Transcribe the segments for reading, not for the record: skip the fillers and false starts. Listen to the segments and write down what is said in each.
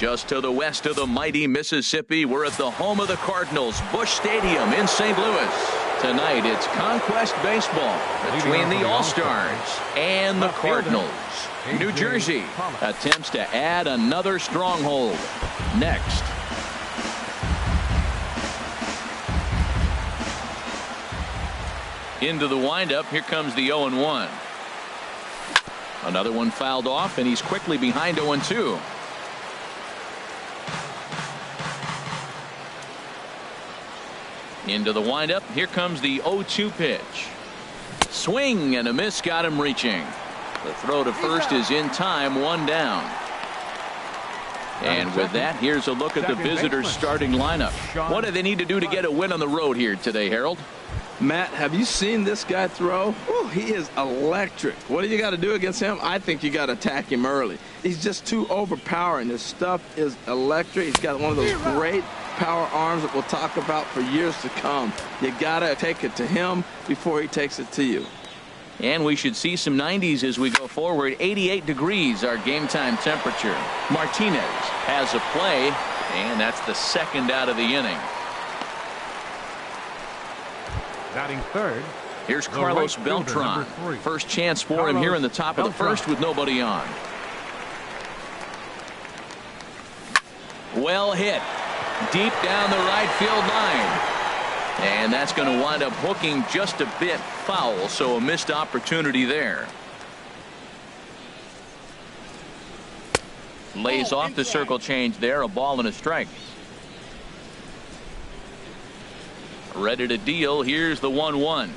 Just to the west of the mighty Mississippi, we're at the home of the Cardinals, Busch Stadium in St. Louis. Tonight, it's Conquest Baseball between the All-Stars and the Cardinals. New Jersey attempts to add another stronghold. Next. Into the windup, here comes the 0-1. Another one fouled off, and he's quickly behind 0-2. Into the windup, here comes the 0-2 pitch. Swing and a miss, got him reaching. The throw to first is in time, one down. And with that, here's a look at the visitors' starting lineup. What do they need to do to get a win on the road here today, Harold? Matt, have you seen this guy throw? Ooh, he is electric. What do you got to do against him? I think you got to attack him early. He's just too overpowering. His stuff is electric. He's got one of those great power arms that we'll talk about for years to come. You got to take it to him before he takes it to you. And we should see some 90s as we go forward. 88 degrees, our game time temperature. Martinez has a play, and that's the second out of the inning. Batting third. Here's Carlos Beltran. First chance for him here in the top of the first with nobody on. Well hit. Deep down the right field line. And that's going to wind up hooking just a bit foul, so a missed opportunity there. Lays off the circle change there, a ball and a strike. Ready to deal. Here's the 1-1.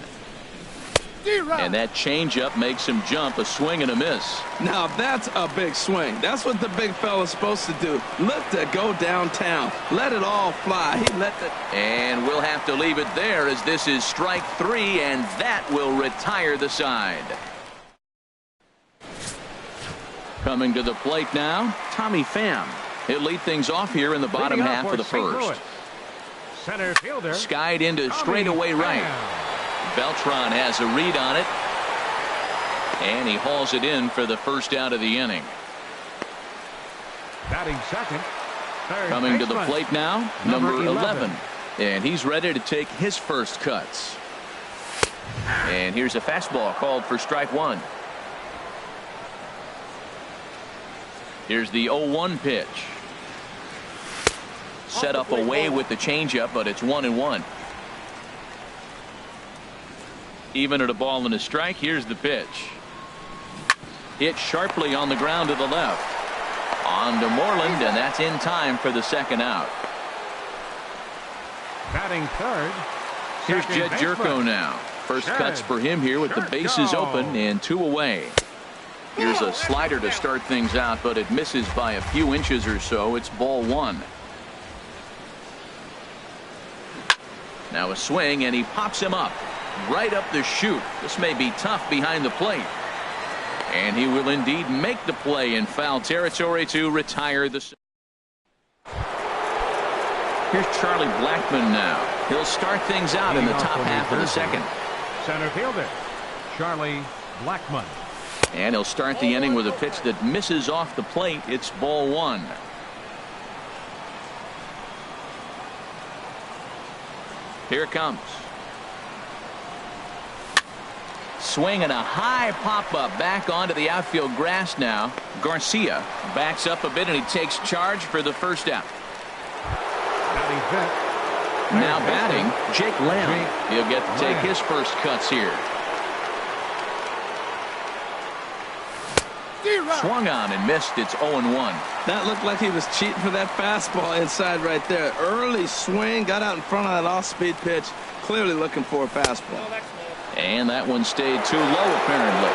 And that changeup makes him jump, a swing and a miss. Now that's a big swing. That's what the big fella's supposed to do. Let it go downtown. Let it all fly. He let it. And we'll have to leave it there as this is strike three, and that will retire the side. Coming to the plate now, Tommy Pham. He'll lead things off here in the bottom half of the first. Center fielder. Skied into straightaway right. Beltran has a read on it. And he hauls it in for the first out of the inning. Batting second. Coming to the plate now, number 11. And he's ready to take his first cuts. And here's a fastball called for strike one. Here's the 0-1 pitch. Set up away with the changeup, but it's 1-1. Even at a ball and a strike, here's the pitch. Hit sharply on the ground to the left. On to Moreland, and that's in time for the second out. Batting third. Here's Jed Jerko now. First cuts for him here with the bases open and two away. Here's a slider to start things out, but it misses by a few inches or so. It's ball one. Now a swing, and he pops him up. Right up the chute. This may be tough behind the plate. And he will indeed make the play in foul territory to retire the. Here's Charlie Blackmon now. He'll start things out in the top half of the second. Center fielder, Charlie Blackmon. And he'll start the inning with a pitch that misses off the plate. It's ball one. Here it comes. Swing and a high pop-up back onto the outfield grass now. Garcia backs up a bit, and he takes charge for the first out. Now batting, Jake Lamb. He'll get to take his first cuts here. Swung on and missed. It's 0-1. That looked like he was cheating for that fastball inside right there. Early swing, got out in front of that off-speed pitch. Clearly looking for a fastball. And that one stayed too low, apparently.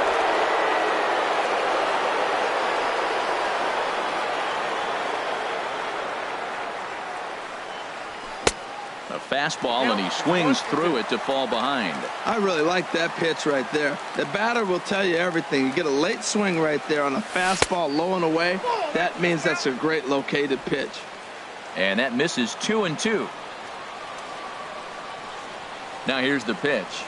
A fastball, and he swings through it to fall behind. I really like that pitch right there. The batter will tell you everything. You get a late swing right there on a fastball low and away. That means that's a great located pitch. And that misses 2-2. Now here's the pitch.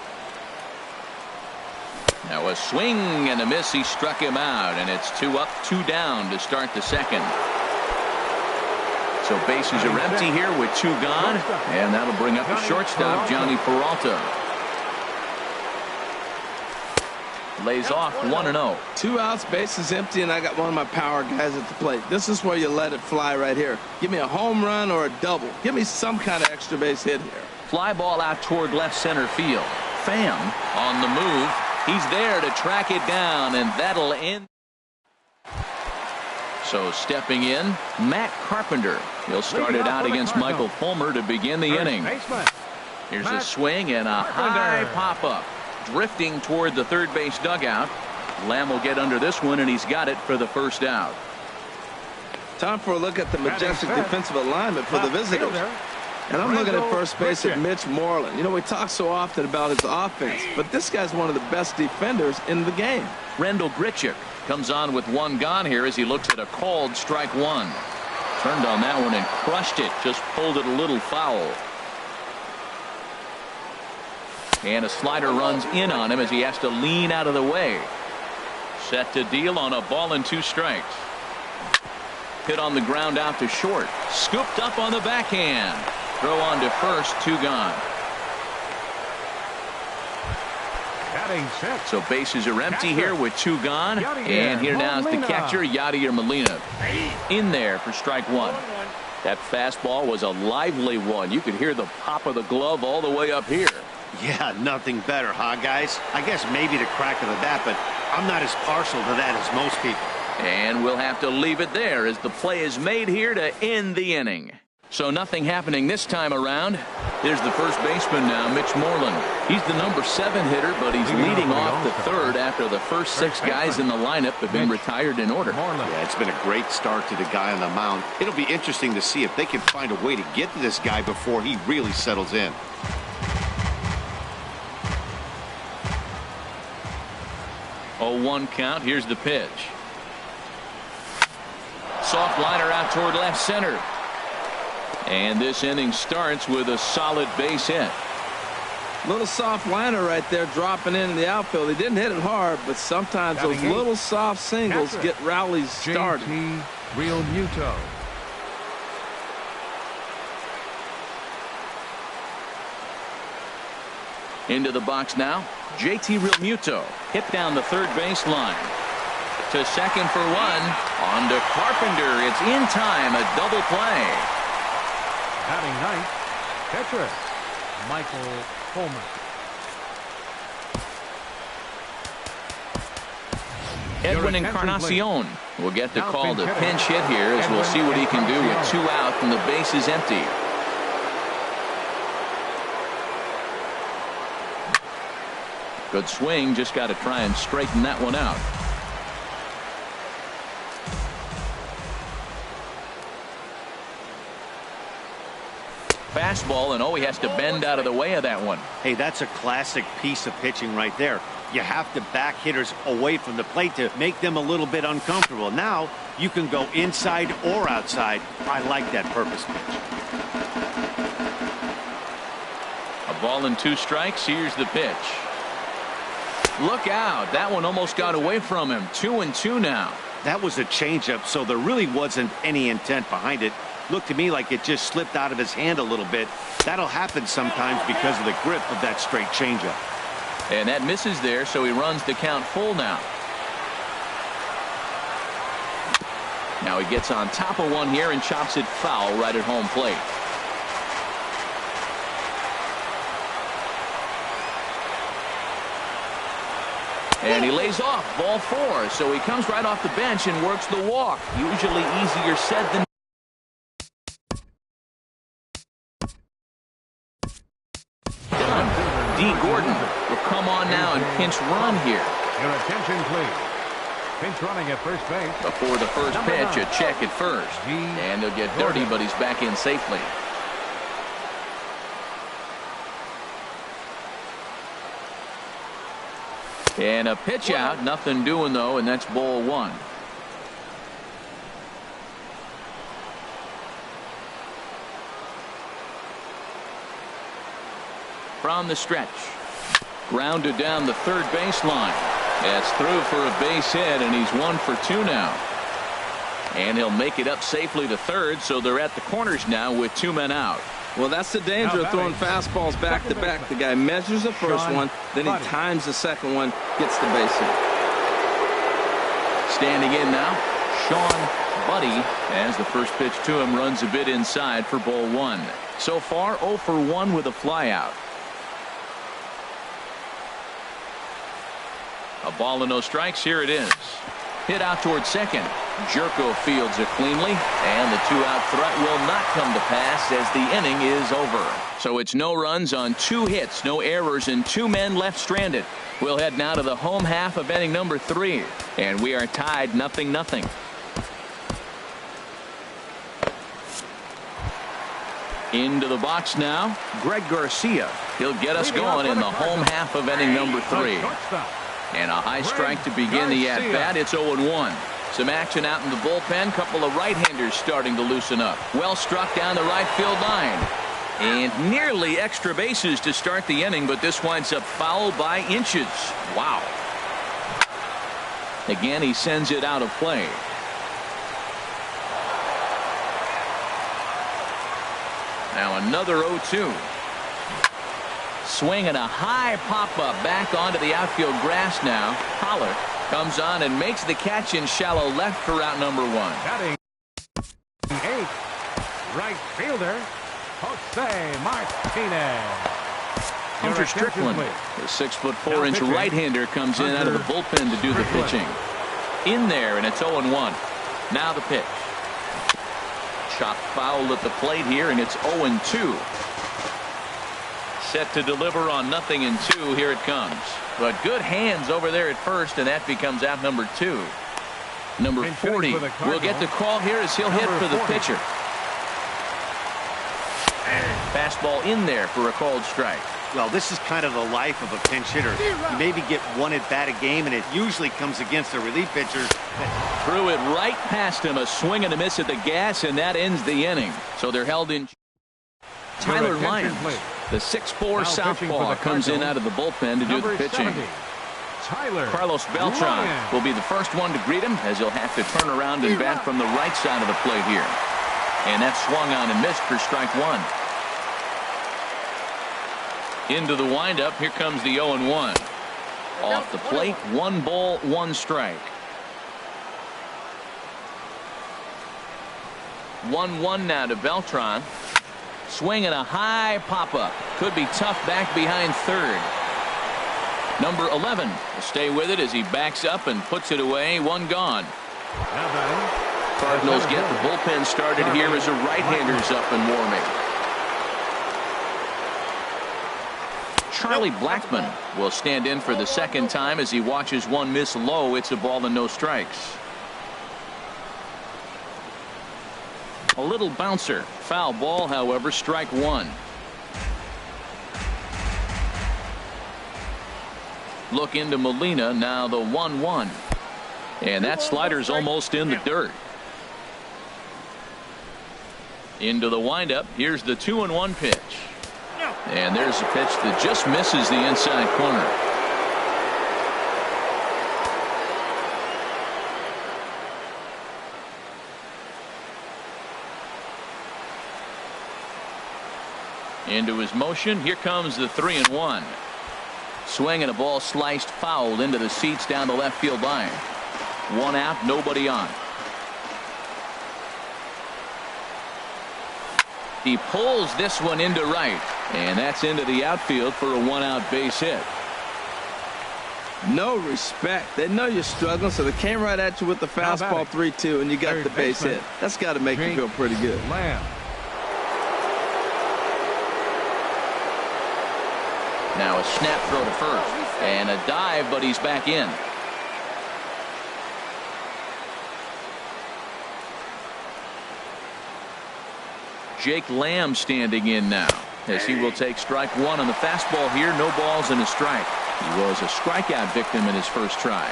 Now a swing and a miss. He struck him out, and it's 2 up, 2 down to start the second. So bases are empty here with 2 gone, and that'll bring up the shortstop, Johnny Peralta. Lays off 1-0. 2 outs, bases empty, and I got one of my power guys at the plate. This is where you let it fly right here. Give me a home run or a double. Give me some kind of extra base hit here. Fly ball out toward left center field. Pham on the move. He's there to track it down, and that'll end. So stepping in, Matt Carpenter. He'll start it out against Michael Fulmer to begin the inning. Here's a swing and a high pop-up. Drifting toward the third base dugout. Lamb will get under this one, and he's got it for the first out. Time for a look at the majestic defensive alignment for the visitors. And I'm looking at first base at Mitch Moreland. You know, we talk so often about his offense, but this guy's one of the best defenders in the game. Rendell Grichuk comes on with 1 gone here as he looks at a called strike 1. Turned on that one and crushed it. Just pulled it a little foul. And a slider runs in on him as he has to lean out of the way. Set to deal on a ball and 2 strikes. Hit on the ground out to short. Scooped up on the backhand. Throw on to first, 2 gone. So bases are empty here with 2 gone. And here now is the catcher, Yadier Molina. In there for strike 1. That fastball was a lively one. You could hear the pop of the glove all the way up here. Yeah, nothing better, huh, guys? I guess maybe the crack of the bat, but I'm not as partial to that as most people. And we'll have to leave it there as the play is made here to end the inning. So nothing happening this time around. There's the first baseman now, Mitch Moreland. He's the number 7 hitter, but he's leading off the third after the first 6 guys in the lineup have been retired in order. Yeah, it's been a great start to the guy on the mound. It'll be interesting to see if they can find a way to get to this guy before he really settles in. 0-1 count. Here's the pitch. Soft liner out toward left center. And this inning starts with a solid base hit. Little soft liner right there dropping in the outfield. He didn't hit it hard, but sometimes those little soft singles get rallies started. Real Muto. Into the box now, JT Realmuto. Hit down the third baseline. To second for 1. On to Carpenter. It's in time. A double play. Batting ninth, catcher, Michael Fulmer. Edwin Encarnacion will get the call to pinch hit here as we'll see what he can do with 2 out and the base is empty. Good swing, just got to try and straighten that one out. Fastball, and he has to bend out of the way of that one. Hey, that's a classic piece of pitching right there. You have to back hitters away from the plate to make them a little bit uncomfortable. Now you can go inside or outside. I like that purpose pitch. A ball and 2 strikes. Here's the pitch. Look out. That one almost got away from him. 2-2 now. That was a changeup, so there really wasn't any intent behind it. Looked to me like it just slipped out of his hand a little bit. That'll happen sometimes because of the grip of that straight changeup. And that misses there, so he runs the count full now. Now he gets on top of one here and chops it foul right at home plate. And he lays off, ball 4, so he comes right off the bench and works the walk. Usually easier said than done. D. Gordon will come on now and pinch run here. Your attention, please. Pinch running at first base. Before the first pitch, a check at first. And he'll get dirty, but he's back in safely. And a pitch out, nothing doing though, and that's ball 1. From the stretch. Grounded down the third baseline. That's through for a base hit, and he's 1 for 2 now. And he'll make it up safely to third, so they're at the corners now with 2 men out. Well, that's the danger of throwing fastballs back to back. The guy measures the first one, then he times the second one, gets the base hit. Standing in now, SeanBud6's, as the first pitch to him runs a bit inside for ball 1. So far, 0 for 1 with a flyout. A ball and no strikes. Here it is. Hit out towards second. Jerko fields it cleanly, and the 2-out threat will not come to pass as the inning is over. So it's no runs on 2 hits, no errors, and 2 men left stranded. We'll head now to the home half of inning number 3, and we are tied 0-0. Into the box now, Greg Garcia. He'll get us going in the home half of inning number 3. And a high strike to begin the at-bat. It's 0-1. Some action out in the bullpen. Couple of right-handers starting to loosen up. Well struck down the right field line. And nearly extra bases to start the inning, but this winds up foul by inches. Wow. Again, he sends it out of play. Now another 0-2. Swing and a high pop-up back onto the outfield grass now. Holler comes on and makes the catch in shallow left for out number 1. Batting 8, right fielder, Jose Martinez. Hunter Strickland, the 6'4" right-hander, comes in out of the bullpen to do the pitching. In there, and it's 0-1. Now the pitch. Chopped foul at the plate here, and it's 0-2. Set to deliver on 0-2. Here it comes. But good hands over there at first, and that becomes out number 2. Number 40 will get the call here as he'll hit for the pitcher. Fastball in there for a called strike. Well, this is kind of the life of a pinch hitter. You maybe get 1 at bat a game, and it usually comes against a relief pitcher. Threw it right past him. A swing and a miss at the gas, and that ends the inning. So they're held in. Tyler Lyons, the 6'4" southpaw, comes in out of the bullpen to do the pitching. Carlos Beltran will be the first one to greet him, as he'll have to turn around and bat from the right side of the plate here. And that swung on and missed for strike 1. Into the windup. Here comes the 0-1. Off the plate, 1 ball, 1 strike. 1-1 now to Beltran. Swing and a high pop-up. Could be tough back behind third. Number 11 will stay with it as he backs up and puts it away. 1 gone. Cardinals get the bullpen started here as a right-hander's up and warming. Charlie Blackmon will stand in for the second time as he watches 1 miss low. It's a ball and no strikes. A little bouncer. Foul ball, however, strike 1. Look into Molina, now the 1-1. And that slider's almost in the dirt. Into the windup. Here's the 2-1 pitch. And there's a pitch that just misses the inside corner. Into his motion. Here comes the 3-1. Swing and a ball sliced foul into the seats down the left field line. 1 out, nobody on. He pulls this one into right, and that's into the outfield for a 1-out base hit. No respect. They know you're struggling, so they came right at you with the fastball 3-2, and you got the base hit. That's got to make you feel pretty good. Now a snap throw to first, and a dive, but he's back in. Jake Lamb standing in now, as he will take strike 1 on the fastball here. No balls and a strike. He was a strikeout victim in his first try.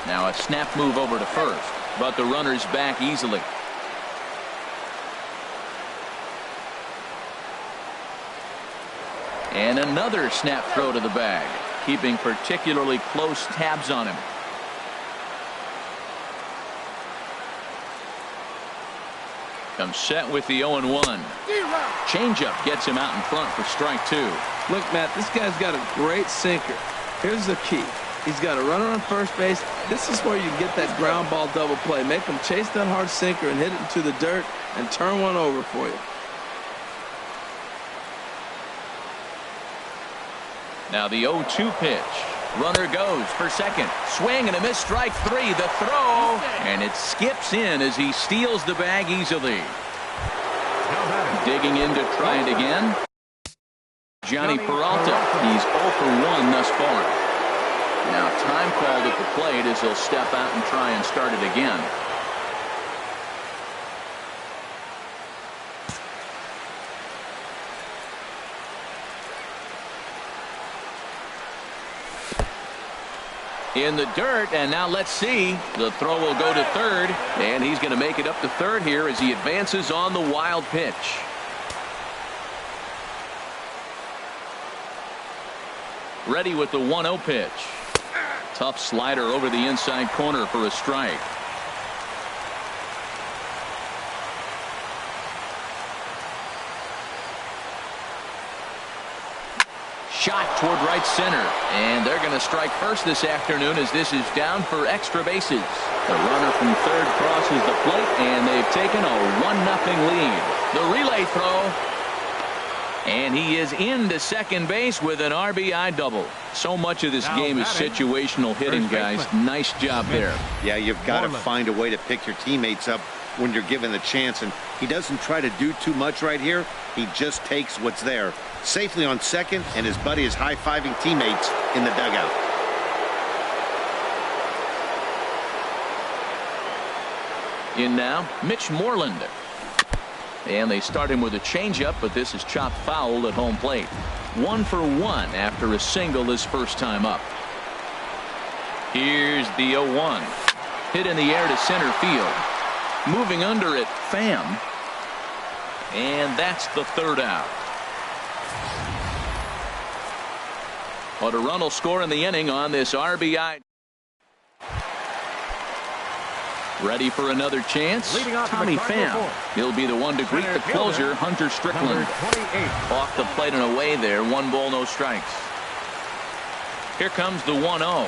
Now a snap move over to first, but the runner's back easily. And another snap throw to the bag, keeping particularly close tabs on him. Comes set with the 0-1. Changeup gets him out in front for strike 2. Look, Matt, this guy's got a great sinker. Here's the key. He's got a runner on first base. This is where you get that ground ball double play. Make him chase that hard sinker and hit it into the dirt and turn one over for you. Now the 0-2 pitch. Runner goes for second. Swing and a miss, strike 3. The throw, and it skips in as he steals the bag easily. Digging in to try it again. Johnny Peralta. He's 0 for 1 thus far. Now time called at the plate as he'll step out and try and start it again. In the dirt, and now let's see. The throw will go to third, and he's going to make it up to third here as he advances on the wild pitch. Ready with the 1-0 pitch. Tough slider over the inside corner for a strike. Shot toward right center, and they're going to strike first this afternoon as this is down for extra bases. The runner from third crosses the plate, and they've taken a 1-0 lead. The relay throw, and he is into second base with an RBI double. So much of this game is situational hitting, guys. Nice job there. Yeah, you've got to find a way to pick your teammates up when you're given the chance, and he doesn't try to do too much right here. He just takes what's there. Safely on second, and his buddy is high-fiving teammates in the dugout. In now, Mitch Moreland. And they start him with a changeup, but this is chopped foul at home plate. 1 for 1 after a single his first time up. Here's the 0-1. Hit in the air to center field. Moving under it, Pham. And that's the third out. But a run will score in the inning on this RBI. Ready for another chance? Tommy Pham. He'll be the one to greet the closer, Hunter Strickland. Off the plate and away there. 1 ball, no strikes. Here comes the 1-0.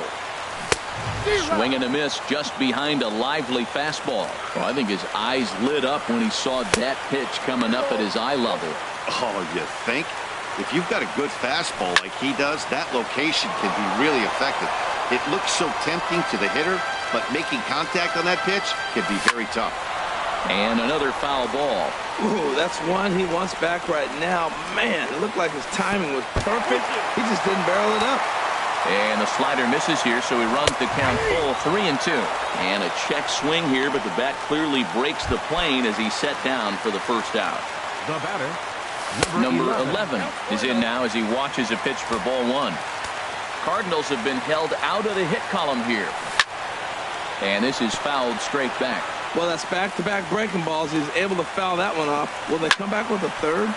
Swing and a miss just behind a lively fastball. Well, I think his eyes lit up when he saw that pitch coming up at his eye level. Oh, you think? If you've got a good fastball like he does, that location can be really effective. It looks so tempting to the hitter, but making contact on that pitch can be very tough. And another foul ball. Ooh, that's one he wants back right now. Man, it looked like his timing was perfect. He just didn't barrel it up. And the slider misses here, so he runs the count full 3-2. And a check swing here, but the bat clearly breaks the plane as he's set down for the first out. The batter, Number 11 is in now as he watches a pitch for ball 1. Cardinals have been held out of the hit column here. And this is fouled straight back. Well, that's back-to-back breaking balls. He's able to foul that one off. Will they come back with a third?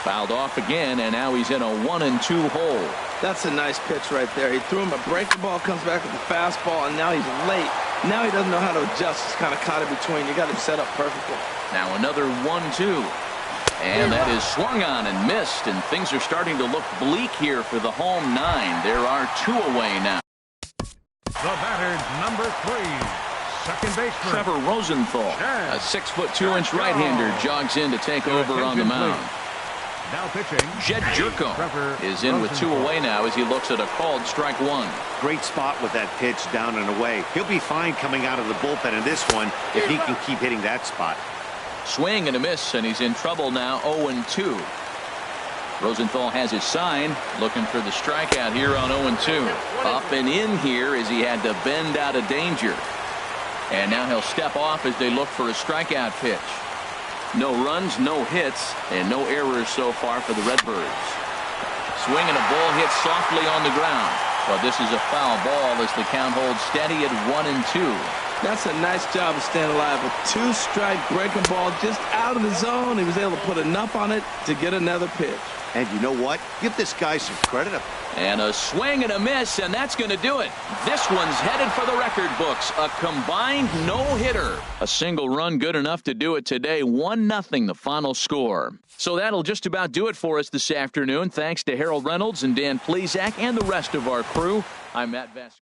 Fouled off again, and now he's in a 1-2 hole. That's a nice pitch right there. He threw him a breaking ball, comes back with a fastball, and now he's late. Now he doesn't know how to adjust. He's kind of caught in between. You got him set up perfectly. Now another 1-2. And that is swung on and missed, and things are starting to look bleak here for the home 9. There are 2 away now. The batter, number 3, second baseman Trevor Rosenthal, a 6'2" right-hander, jogs in to take over on the mound. Now pitching, Jed Jerko is in with 2 away now as he looks at a called strike 1. Great spot with that pitch down and away. He'll be fine coming out of the bullpen in this one if he can keep hitting that spot. Swing and a miss, and he's in trouble now, 0-2. Rosenthal has his sign, looking for the strikeout here on 0-2. Up and in here as he had to bend out of danger. And now he'll step off as they look for a strikeout pitch. No runs, no hits, and no errors so far for the Redbirds. Swing and a ball hit softly on the ground. But this is a foul ball as the count holds steady at 1-2. That's a nice job of staying alive. A two-strike breaking ball just out of the zone. He was able to put enough on it to get another pitch. And you know what? Give this guy some credit. And a swing and a miss, and that's going to do it. This one's headed for the record books. A combined no-hitter. A single run good enough to do it today. 1-0 the final score. So that'll just about do it for us this afternoon. Thanks to Harold Reynolds and Dan Plezak and the rest of our crew. I'm Matt Vasquez.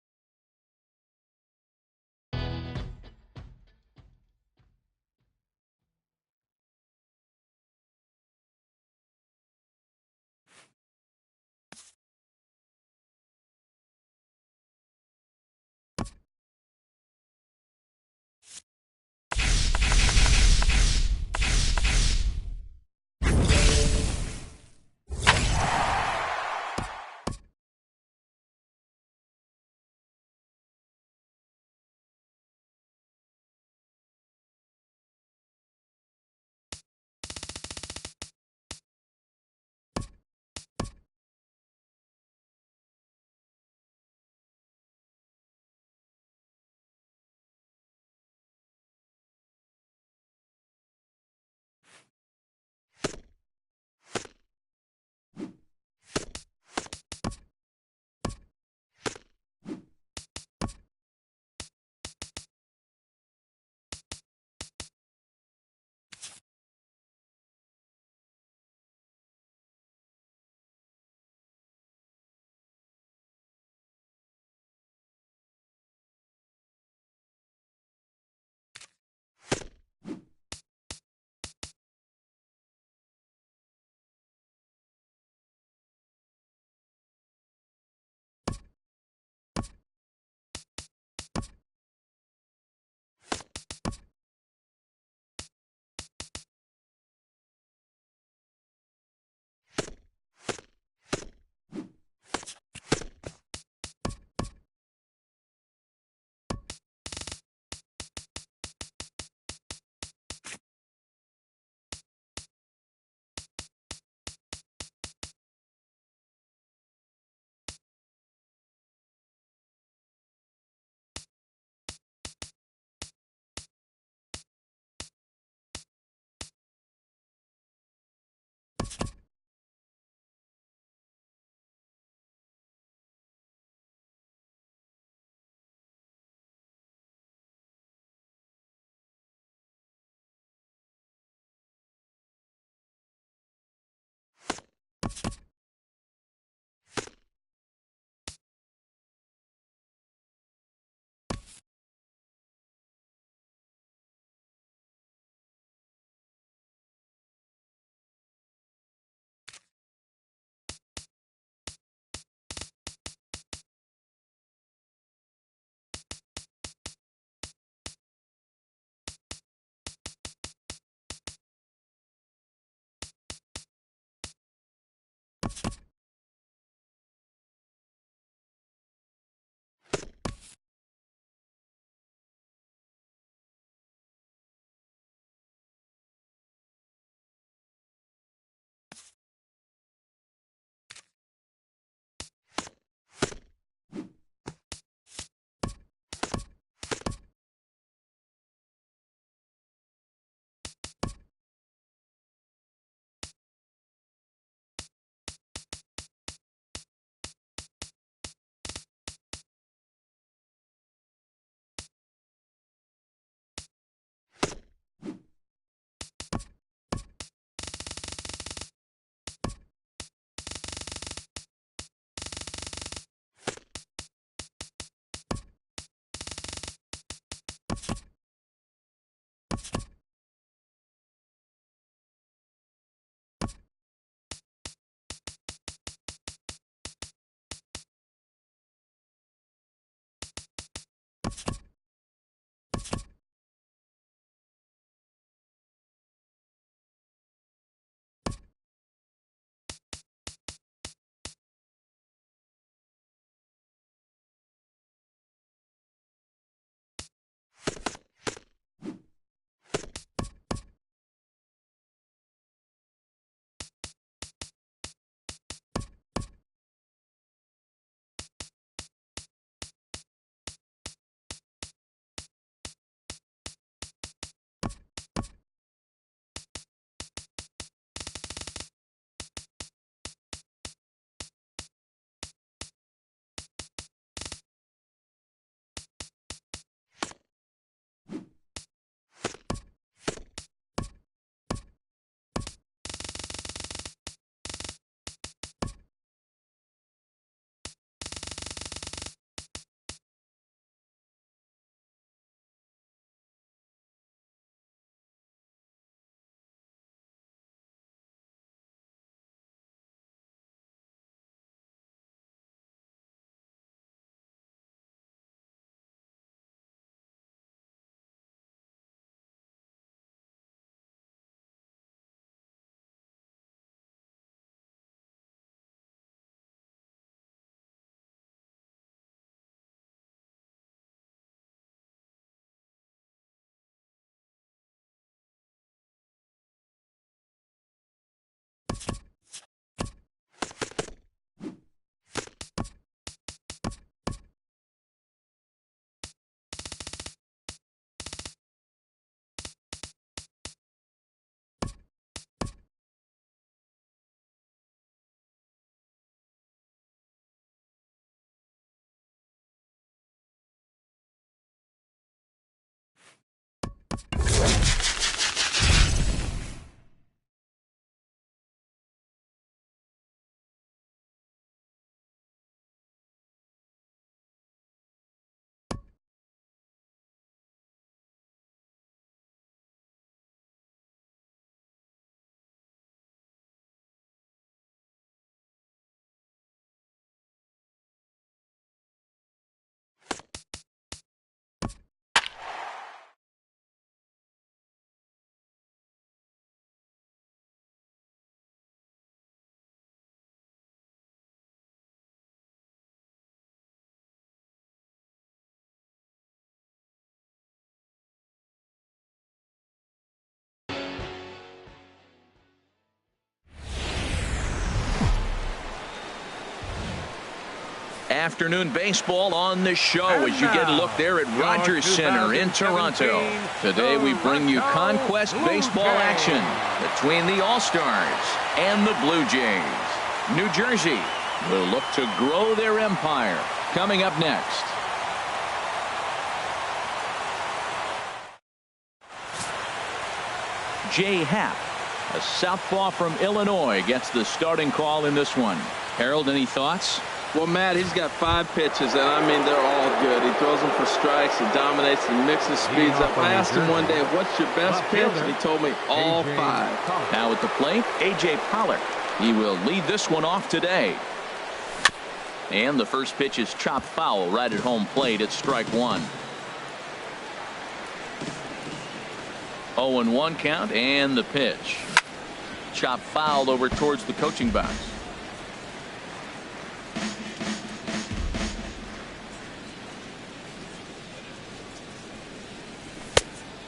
Afternoon baseball on the show as you get a look there at Rogers Center in Toronto. Today we bring you Conquest baseball action between the All-Stars and the Blue Jays. New Jersey will look to grow their empire. Coming up next. Jay Happ, a southpaw from Illinois, gets the starting call in this one. Harold, any thoughts? Well, Matt, he's got 5 pitches, and I mean, they're all good. He throws them for strikes, he dominates, he mixes speeds up. I asked him one day, what's your best pitch? And he told me all 5. Now at the plate, A.J. Pollard. He will lead this one off today. And the first pitch is chopped foul right at home plate. It's strike 1. 0-1 count, and the pitch. Chopped foul over towards the coaching box.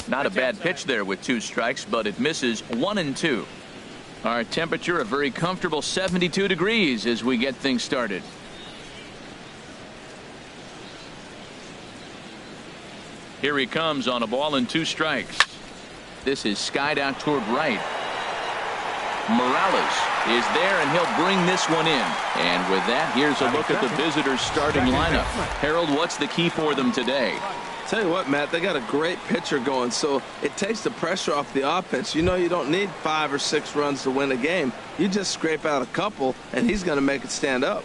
Not a bad pitch there with 2 strikes, but it misses 1-2. Our temperature a very comfortable 72 degrees as we get things started. Here he comes on a ball and 2 strikes. This is skied out toward right. Morales is there, and he'll bring this one in. And with that, here's a look at the visitors' starting lineup. Harold, what's the key for them today? Tell you what, Matt, they got a great pitcher going, so it takes the pressure off the offense. You know, you don't need 5 or 6 runs to win a game. You just scrape out a couple, and he's going to make it stand up.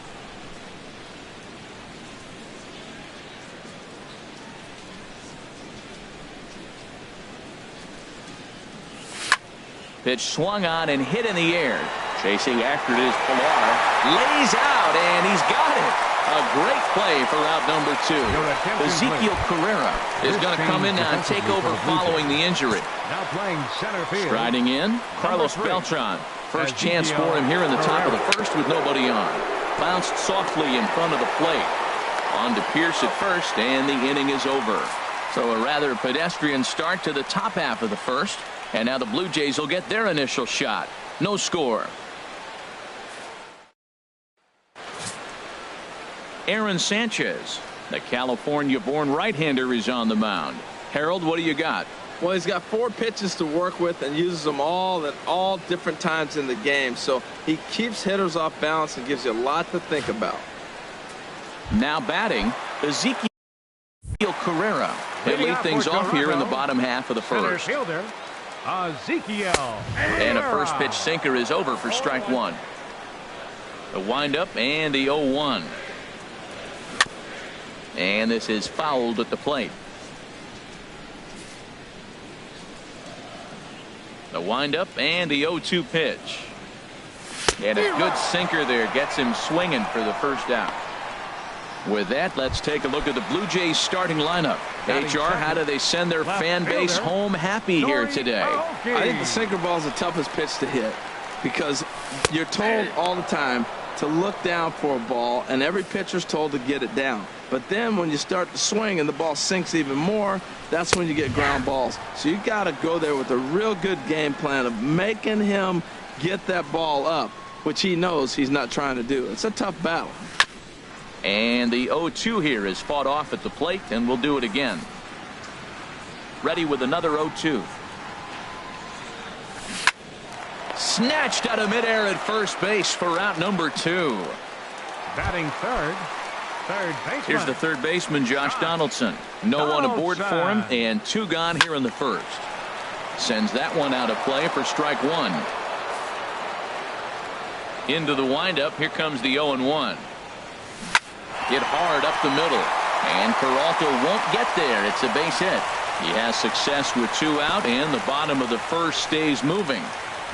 Pitch swung on and hit in the air. Chasing after it is Pilar. Lays out, and he's got it. A great play for out number 2. Ezekiel Carrera is going to come in now and take over following the injury. Now playing center field. Striding in, Carlos Beltran. First chance for him here in the top of the first with nobody on. Bounced softly in front of the plate. On to Pierce at first, and the inning is over. So a rather pedestrian start to the top half of the first. And now the Blue Jays will get their initial shot. No score. Aaron Sanchez, the California-born right-hander, is on the mound. Harold, what do you got? Well, he's got 4 pitches to work with and uses them all at all different times in the game. So he keeps hitters off balance and gives you a lot to think about. Now batting, Ezekiel Carrera. They lead things off here in the bottom half of the first. Center fielder, Ezekiel. And a first pitch sinker is over for strike 1. The windup and the 0-1. And this is fouled at the plate. The windup and the 0-2 pitch. And a good sinker there gets him swinging for the first out. With that, let's take a look at the Blue Jays starting lineup. HR, how do they send their fan base home happy here today? I think the sinker ball is the toughest pitch to hit because you're told all the time to look down for a ball, and every pitcher's told to get it down. But then when you start to swing and the ball sinks even more, that's when you get ground balls. So you got to go there with a real good game plan of making him get that ball up, which he knows he's not trying to do. It's a tough battle. And the 0-2 here is fought off at the plate, and we'll do it again. Ready with another 0-2. Snatched out of midair at first base for out number 2. Batting third baseman. Here's the third baseman, Josh Donaldson. No one aboard for him, and 2 gone here in the first. Sends that one out of play for strike 1. Into the windup, here comes the 0-1. Hit hard up the middle, and Peralta won't get there. It's a base hit. He has success with 2 out, and the bottom of the first stays moving.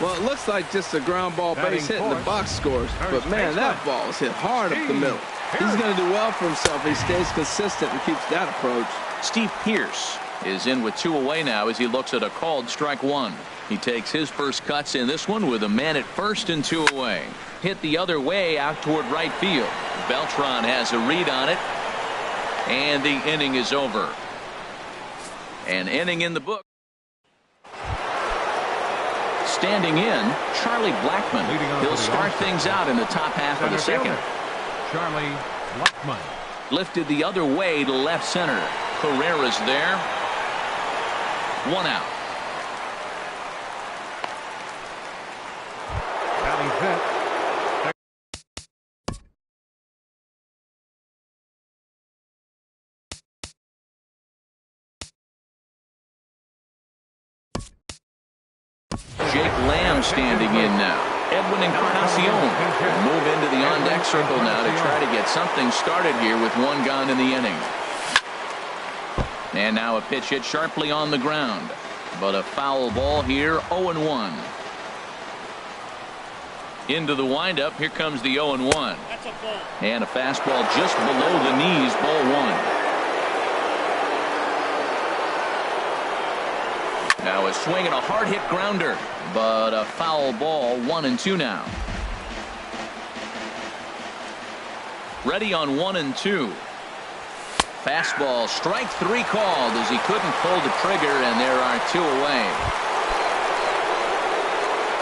Well, it looks like just a ground ball base hit in the box scores, but man, that ball is hit hard up the middle. He's going to do well for himself. He stays consistent and keeps that approach. Steve Pierce is in with 2 away now as he looks at a called strike 1. He takes his first cuts in this one with a man at first and 2 away. Hit the other way out toward right field. Beltran has a read on it, and the inning is over. An inning in the book. Standing in, Charlie Blackmon. He'll start things out in the top half of the second. Charlie Luckman. Lifted the other way to left center. Carrera's there. 1 out. Batting fifth. Jake Lamb standing in now. Edwin Encarnacion will move into the on-deck circle now to try to get something started here with 1 gone in the inning. And now a pitch hit sharply on the ground. But a foul ball here, 0-1. Into the windup, here comes the 0-1. And a fastball just below the knees, ball 1. Now a swing and a hard hit grounder, but a foul ball, 1-2 now. Ready on 1-2. Fastball, strike 3 called as he couldn't pull the trigger, and there are 2 away.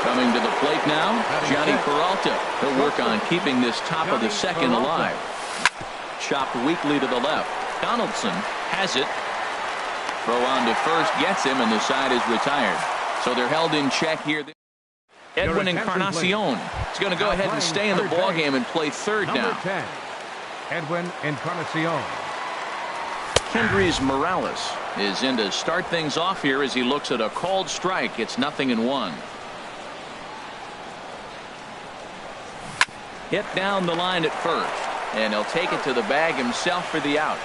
Coming to the plate now, Johnny Peralta. He'll work on keeping this top of the second alive. Chopped weakly to the left. Donaldson has it. Throw on to first, gets him, and the side is retired. So they're held in check here. Edwin Encarnacion is going to go ahead and stay in the ballgame and play third now. 10, Edwin Encarnacion. Kendrys Morales is in to start things off here as he looks at a called strike. It's 0-1. Hit down the line at first, and he'll take it to the bag himself for the out.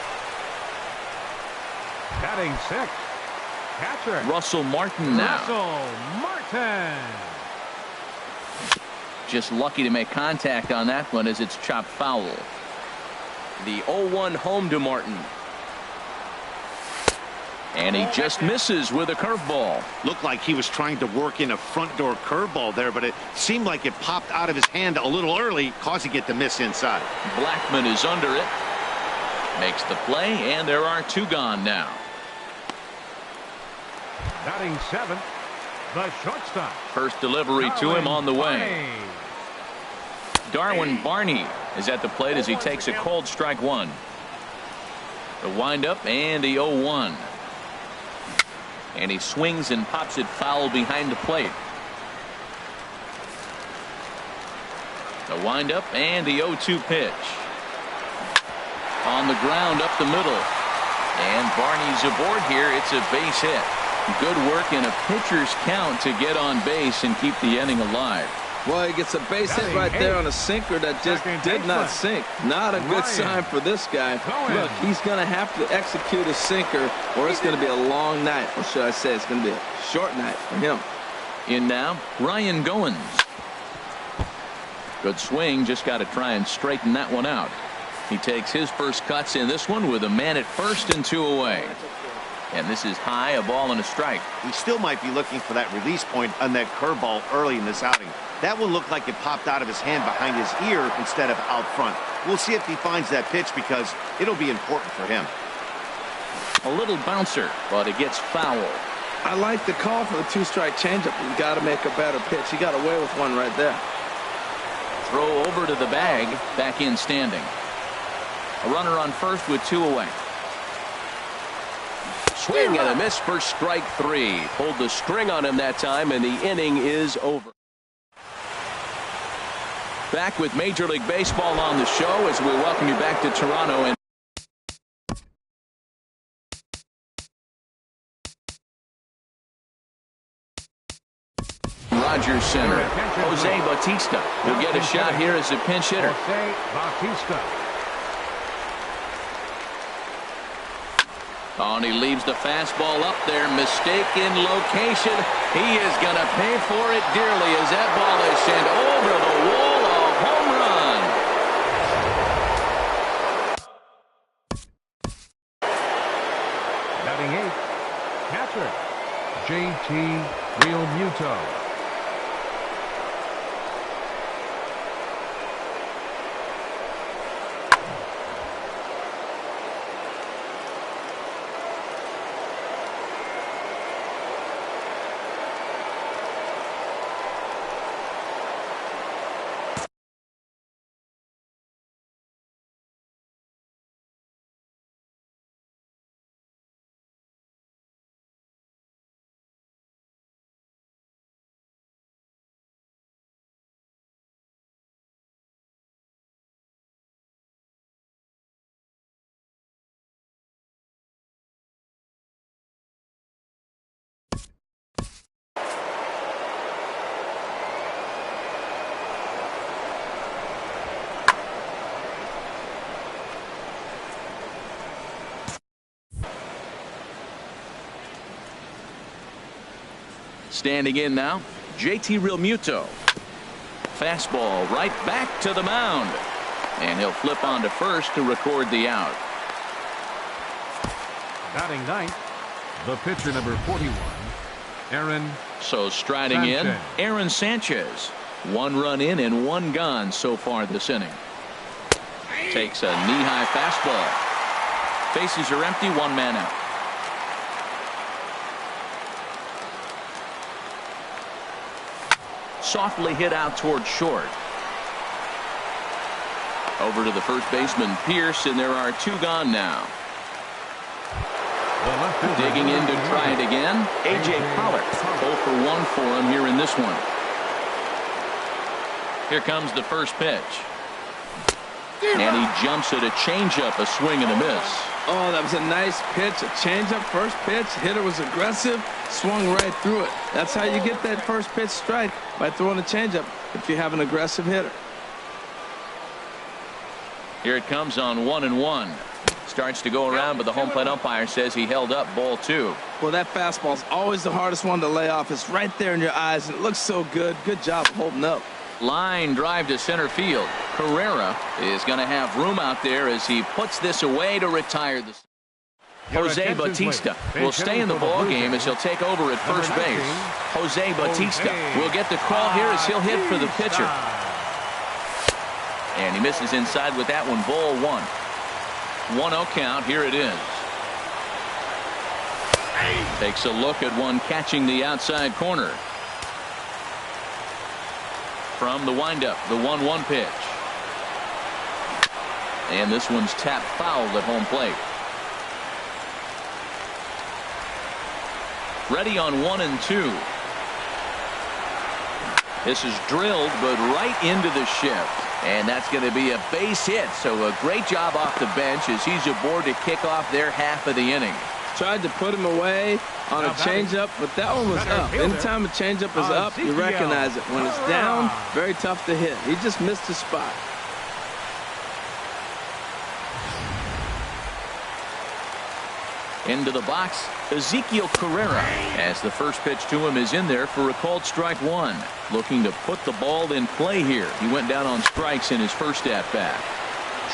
Batting 6, catcher Russell Martin now. Russell Martin. Just lucky to make contact on that one as it's chopped foul. The 0-1 home to Martin. And he just misses with a curveball. Looked like he was trying to work in a front door curveball there, but it seemed like it popped out of his hand a little early, causing it to miss inside. Blackman is under it. Makes the play, and there are 2 gone now. Batting 7, the shortstop. First delivery to him on the way. Darwin Barney is at the plate as he takes a cold strike 1. The windup and the 0-1. And he swings and pops it foul behind the plate. The windup and the 0-2 pitch. On the ground up the middle. And Barney's aboard here. It's a base hit. Good work in a pitcher's count to get on base and keep the inning alive. Well, he gets a base hit right there on a sinker that just did not sink. Not a good sign for this guy. Look, he's going to have to execute a sinker or it's going to be a long night. Or should I say it's going to be a short night for him. In now, Ryan Goins. Good swing, just got to try and straighten that one out. He takes his first cuts in this one with a man at first and 2 away. And this is high, a ball and a strike. He still might be looking for that release point on that curveball early in this outing. That one looked like it popped out of his hand behind his ear instead of out front. We'll see if he finds that pitch because it'll be important for him. A little bouncer, but it gets foul. I like the call for the 2-strike changeup. You got to make a better pitch. He got away with one right there. Throw over to the bag, back in standing. A runner on first with 2 away. Swing and a miss for strike 3. Pulled the string on him that time, and the inning is over. Back with Major League Baseball on the show as we welcome you back to Toronto. And Rogers Center. Jose Bautista will get a shot here as a pinch hitter. Jose Bautista. Oh, and he leaves the fastball up there. Mistaken location. He is going to pay for it dearly as that ball is sent over the wall. A home run. Batting 8, catcher J.T. Realmuto. Standing in now, JT Realmuto. Fastball right back to the mound. And he'll flip on to first to record the out. Batting ninth, the pitcher number 41, Aaron. So striding in, Aaron Sanchez. 1 run in and 1 gone so far this inning. Takes a knee-high fastball. Bases are empty, 1 man out. Softly hit out toward short. Over to the first baseman, Pierce, and there are 2 gone now. Digging in to try it again, A.J. Pollock. 0 for 1 for him here in this one. Here comes the first pitch. And he jumps at a changeup, a swing and a miss. Oh, that was a nice pitch, a changeup, first pitch. Hitter was aggressive, swung right through it. That's how you get that first pitch strike, by throwing a changeup if you have an aggressive hitter. Here it comes on 1-1. Starts to go around, but the home plate umpire says he held up ball 2. Well, that fastball's always the hardest one to lay off. It's right there in your eyes, and it looks so good. Good job holding up. Line drive to center field. Carrera is going to have room out there as he puts this away to retire the. Jose Bautista will stay in the ball game as he'll take over at first base. Jose Bautista will get the call here as he'll hit for the pitcher. And he misses inside with that one. Ball 1. 1-0 count. Here it is. Takes a look at one catching the outside corner. From the windup, the 1-1 pitch. And this one's tapped foul at home plate. Ready on 1 and 2. This is drilled, but right into the shift. And that's going to be a base hit. So a great job off the bench as he's aboard to kick off their half of the inning. Tried to put him away on a changeup, but that one was up. Anytime a changeup is up, you recognize it. When it's down, very tough to hit. He just missed his spot. Into the box, Ezekiel Carrera, as the first pitch to him is in there for a called strike 1. Looking to put the ball in play here. He went down on strikes in his first at-bat.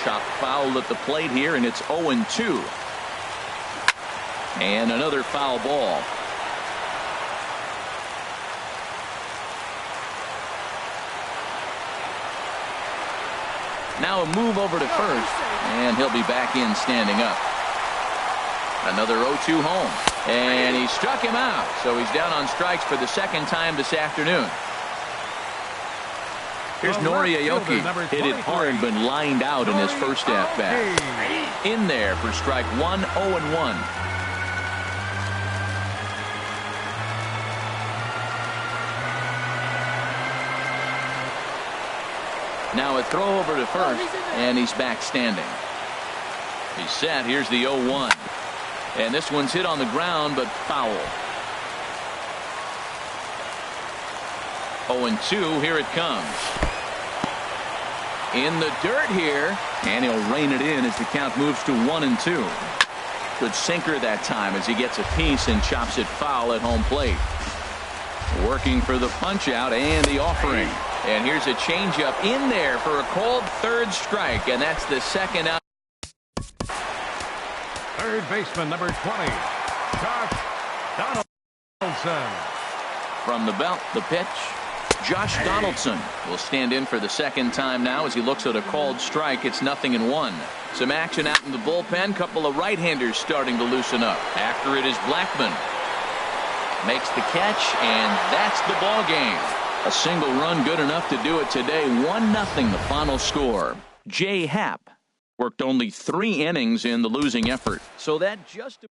Chopped foul at the plate here, and it's 0-2. And another foul ball. Now a move over to first, and he'll be back in standing up. Another 0-2 home, and he struck him out, so he's down on strikes for the second time this afternoon. Here's Nori Aoki, hit it hard but lined out in his first at-bat. In there for strike 1, 0-1. Now a throw over to first, and he's back standing. He's set. Here's the 0-1. And this one's hit on the ground, but foul. 0-2, here it comes. In the dirt here, and he'll rein it in as the count moves to 1-2. Good sinker that time as he gets a piece and chops it foul at home plate. Working for the punch out and the offering. And here's a changeup in there for a called third strike, and that's the second out. Third baseman, number 20, Josh Donaldson. From the belt, the pitch. Josh Donaldson will stand in for the second time now as he looks at a called strike. It's 0-1. Some action out in the bullpen. Couple of right-handers starting to loosen up. After it is Blackman. Makes the catch, and that's the ball game. A single run good enough to do it today. 1-0 the final score. Jay Happ worked only 3 innings in the losing effort. So that just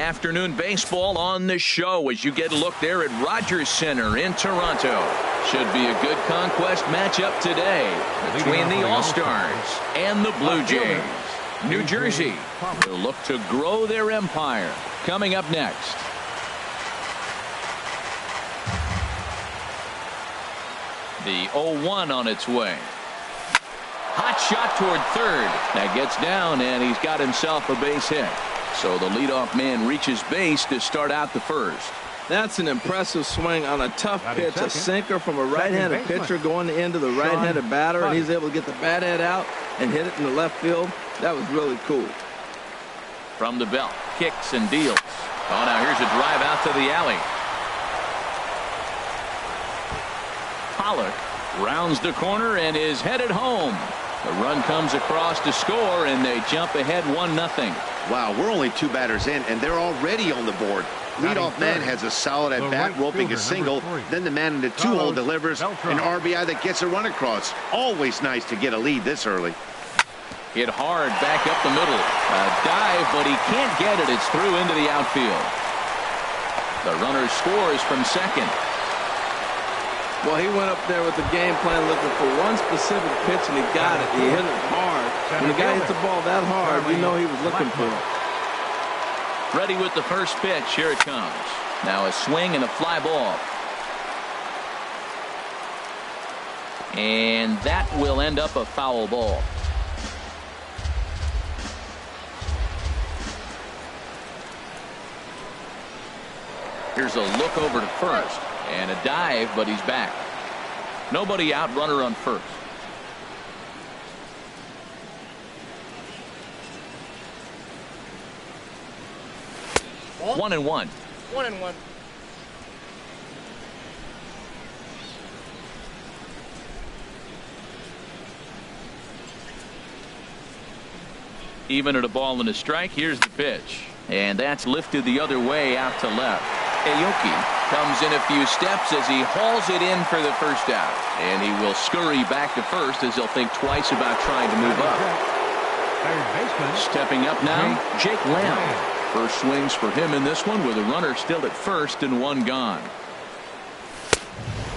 Afternoon baseball on the show as you get a look there at Rogers Center in Toronto. Should be a good conquest matchup today between the All-Stars and the Blue Jays. New Jersey will look to grow their empire. Coming up next. The 0-1 on its way. Hot shot toward third. That gets down, and he's got himself a base hit. So the leadoff man reaches base to start out the first. That's an impressive swing on a tough pitch. A sinker from a right-handed pitcher going into the right-handed batter, and he's able to get the bat head out and hit it in the left field. That was really cool. From the belt, kicks and deals. Oh, now here's a drive out to the alley. Pollock rounds the corner and is headed home. The run comes across to score, and they jump ahead 1-0. Wow, we're only 2 batters in, and they're already on the board. Leadoff man has a solid at-bat, roping a single. Then the man in the 2-hole delivers an RBI that gets a run across. Always nice to get a lead this early. Hit hard back up the middle. A dive, but he can't get it. It's through into the outfield. The runner scores from second. Well, he went up there with the game plan looking for one specific pitch, and he got it. He hit it hard. When the guy hits the ball that hard, you know he was looking for it. Ready with the first pitch. Here it comes. Now a swing and a fly ball. And that will end up a foul ball. Here's a look over to first. And a dive, but he's back. Nobody out, runner on first. Ball? 1-1. 1-1. Even at a ball and a strike, here's the pitch. And that's lifted the other way out to left. Aoki comes in a few steps as he hauls it in for the first out. And he will scurry back to first as he'll think twice about trying to move up. Stepping up now, Jake Lamb. First swings for him in this one with a runner still at first and one gone.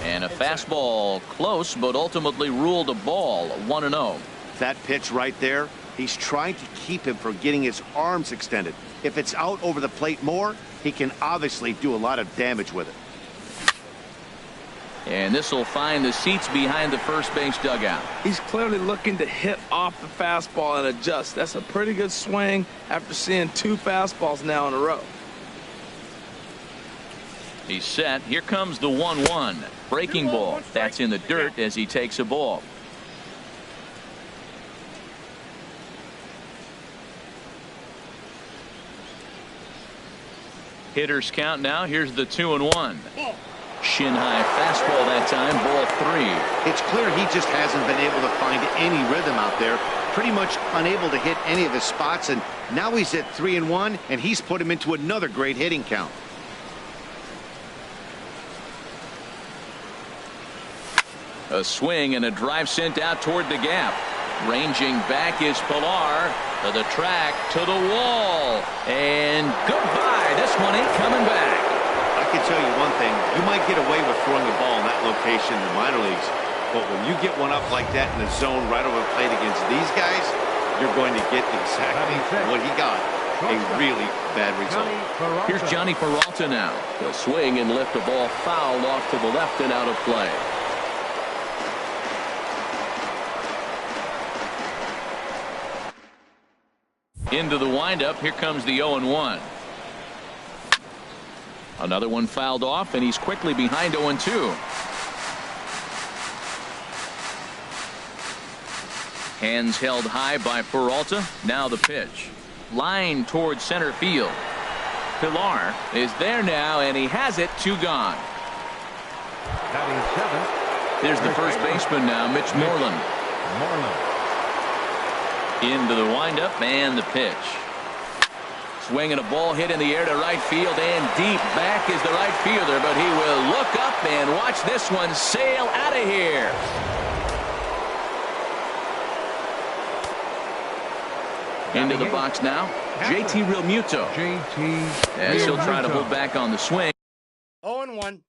And a fastball close, but ultimately ruled a ball, 1-0. That pitch right there, he's trying to keep him from getting his arms extended. If it's out over the plate more, he can obviously do a lot of damage with it. And this will find the seats behind the first base dugout. He's clearly looking to hit off the fastball and adjust. That's a pretty good swing after seeing 2 fastballs now in a row. He's set. Here comes the 1-1. Breaking ball. That's in the dirt as he takes a ball. Hitters count now. Here's the 2-1. Shin high fastball that time, ball 3. It's clear he just hasn't been able to find any rhythm out there. Pretty much unable to hit any of his spots, and now he's at 3-1, and he's put him into another great hitting count. A swing and a drive sent out toward the gap. Ranging back is Pilar to the track, to the wall, and goodbye. This one ain't coming back. I can tell you one thing, you might get away with throwing the ball in that location in the minor leagues, but when you get one up like that in the zone right over the plate against these guys, you're going to get exactly what he got, a really bad result. Here's Johnny Peralta now. He'll swing and lift the ball foul off to the left and out of play. Into the windup. Here comes the 0-1. Another one fouled off, and he's quickly behind 0-2. Hands held high by Peralta. Now the pitch. Line towards center field. Pilar is there now, and he has it. 2 gone. There's the first baseman now, Mitch Moreland. Into the windup and the pitch. Swinging a ball hit in the air to right field, and deep back is the right fielder, but he will look up and watch this one sail out of here. Into the box now, JT Realmuto. JT. As he'll try to hold back on the swing. 0-1.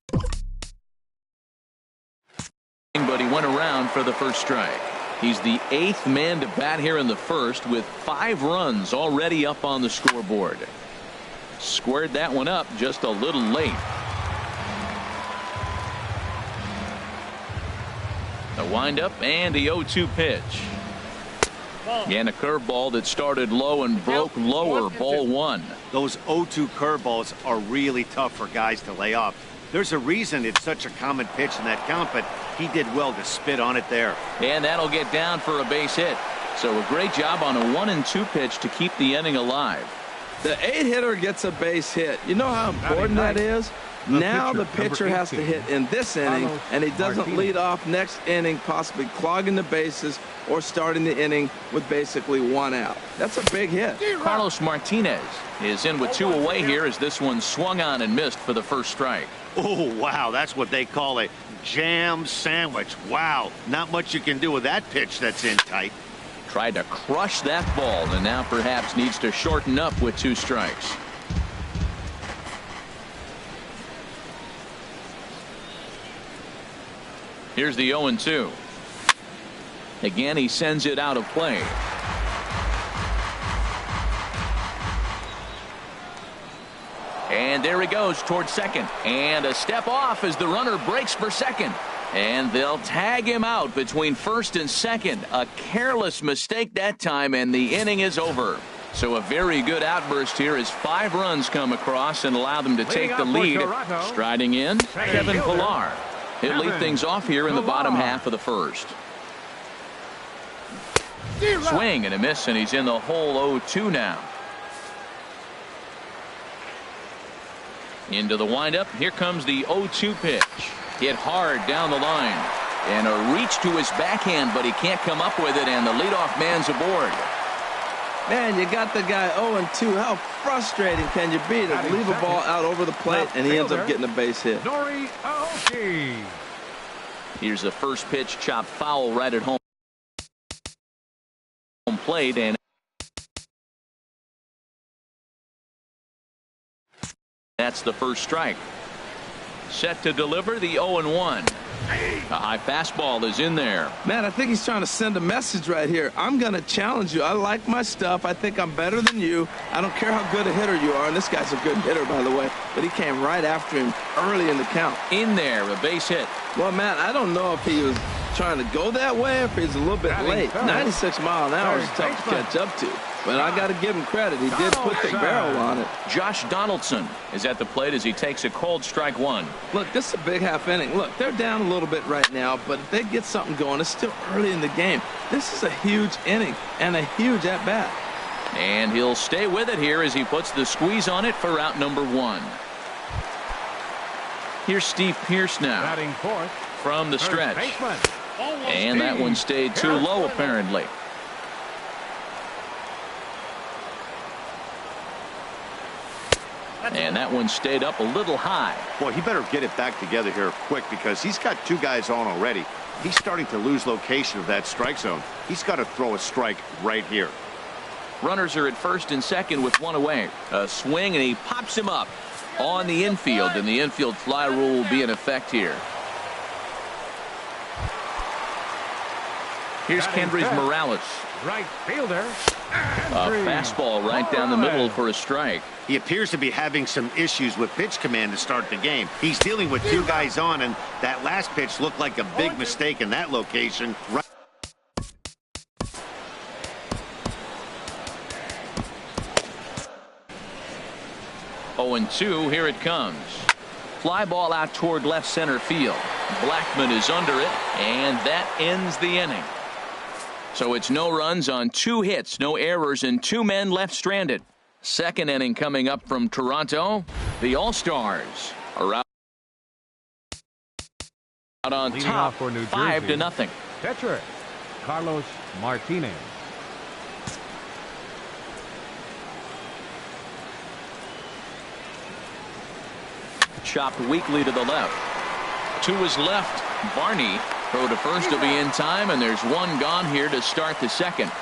But he went around for the first strike. He's the 8th man to bat here in the first with 5 runs already up on the scoreboard. Squared that one up just a little late. The windup and the 0-2 pitch. And a curveball that started low and broke lower, ball 1. Those 0-2 curveballs are really tough for guys to lay off. There's a reason it's such a common pitch in that count, but he did well to spit on it there. And that'll get down for a base hit. So a great job on a 1-2 pitch to keep the inning alive. The 8-hitter gets a base hit. You know how important that is? Now the pitcher has to hit in this inning, and he doesn't lead off next inning, possibly clogging the bases or starting the inning with basically 1 out. That's a big hit. Carlos Martinez is in with 2 away here as this one swung on and missed for the first strike. Oh, wow, that's what they call a jam sandwich. Wow, not much you can do with that pitch that's in tight. Tried to crush that ball and now perhaps needs to shorten up with 2 strikes. Here's the 0-2. Again, he sends it out of play. And there he goes towards second. And a step off as the runner breaks for second. And they'll tag him out between first and second. A careless mistake that time, and the inning is over. So a very good outburst here as 5 runs come across and allow them to take the lead. Striding in, Kevin Pillar. He'll lead things off here in the bottom half of the first. Swing and a miss, and he's in the hole 0-2 now. Into the windup. Here comes the 0-2 pitch. Hit hard down the line. And a reach to his backhand, but he can't come up with it, and the leadoff man's aboard. Man, you got the guy 0-2. How frustrating can you be to leave a ball out over the plate, and he ends up getting a base hit? Here's the first pitch, chopped foul right at home plate, and that's the first strike. Set to deliver the 0-1. A high fastball is in there. Man, I think he's trying to send a message right here. I'm going to challenge you. I like my stuff. I think I'm better than you. I don't care how good a hitter you are. And this guy's a good hitter, by the way. But he came right after him early in the count. In there, a base hit. Well, man, I don't know if he was trying to go that way or if he's a little bit late. 96 mile an hour is tough to catch up to. But I got to give him credit. He did put the barrel on it. Josh Donaldson is at the plate as he takes a cold strike 1. Look, this is a big half inning. Look, they're down a little bit right now, but if they get something going, it's still early in the game. This is a huge inning and a huge at-bat. And he'll stay with it here as he puts the squeeze on it for out number 1. Here's Steve Pearce now from the stretch. And that one stayed too low, apparently. And that one stayed up a little high. Boy, he better get it back together here quick because he's got 2 guys on already. He's starting to lose location of that strike zone. He's got to throw a strike right here. Runners are at first and second with 1 away. A swing, and he pops him up on the infield, and the infield fly rule will be in effect here. Here's Kendrys Morales. Right fielder. A fastball right down the middle for a strike. He appears to be having some issues with pitch command to start the game. He's dealing with 2 guys on, and that last pitch looked like a big mistake in that location. Right. Oh, and 2, here it comes. Fly ball out toward left center field. Blackman is under it, and that ends the inning. So it's no runs on 2 hits, no errors, and 2 men left stranded. Second inning coming up from Toronto. The All-Stars are out on Leading top, off for New 5-0. Pitcher, Carlos Martinez. Chopped weakly to the left. To his left, Barney. Throw to first will be in time, and there's 1 gone here to start the second.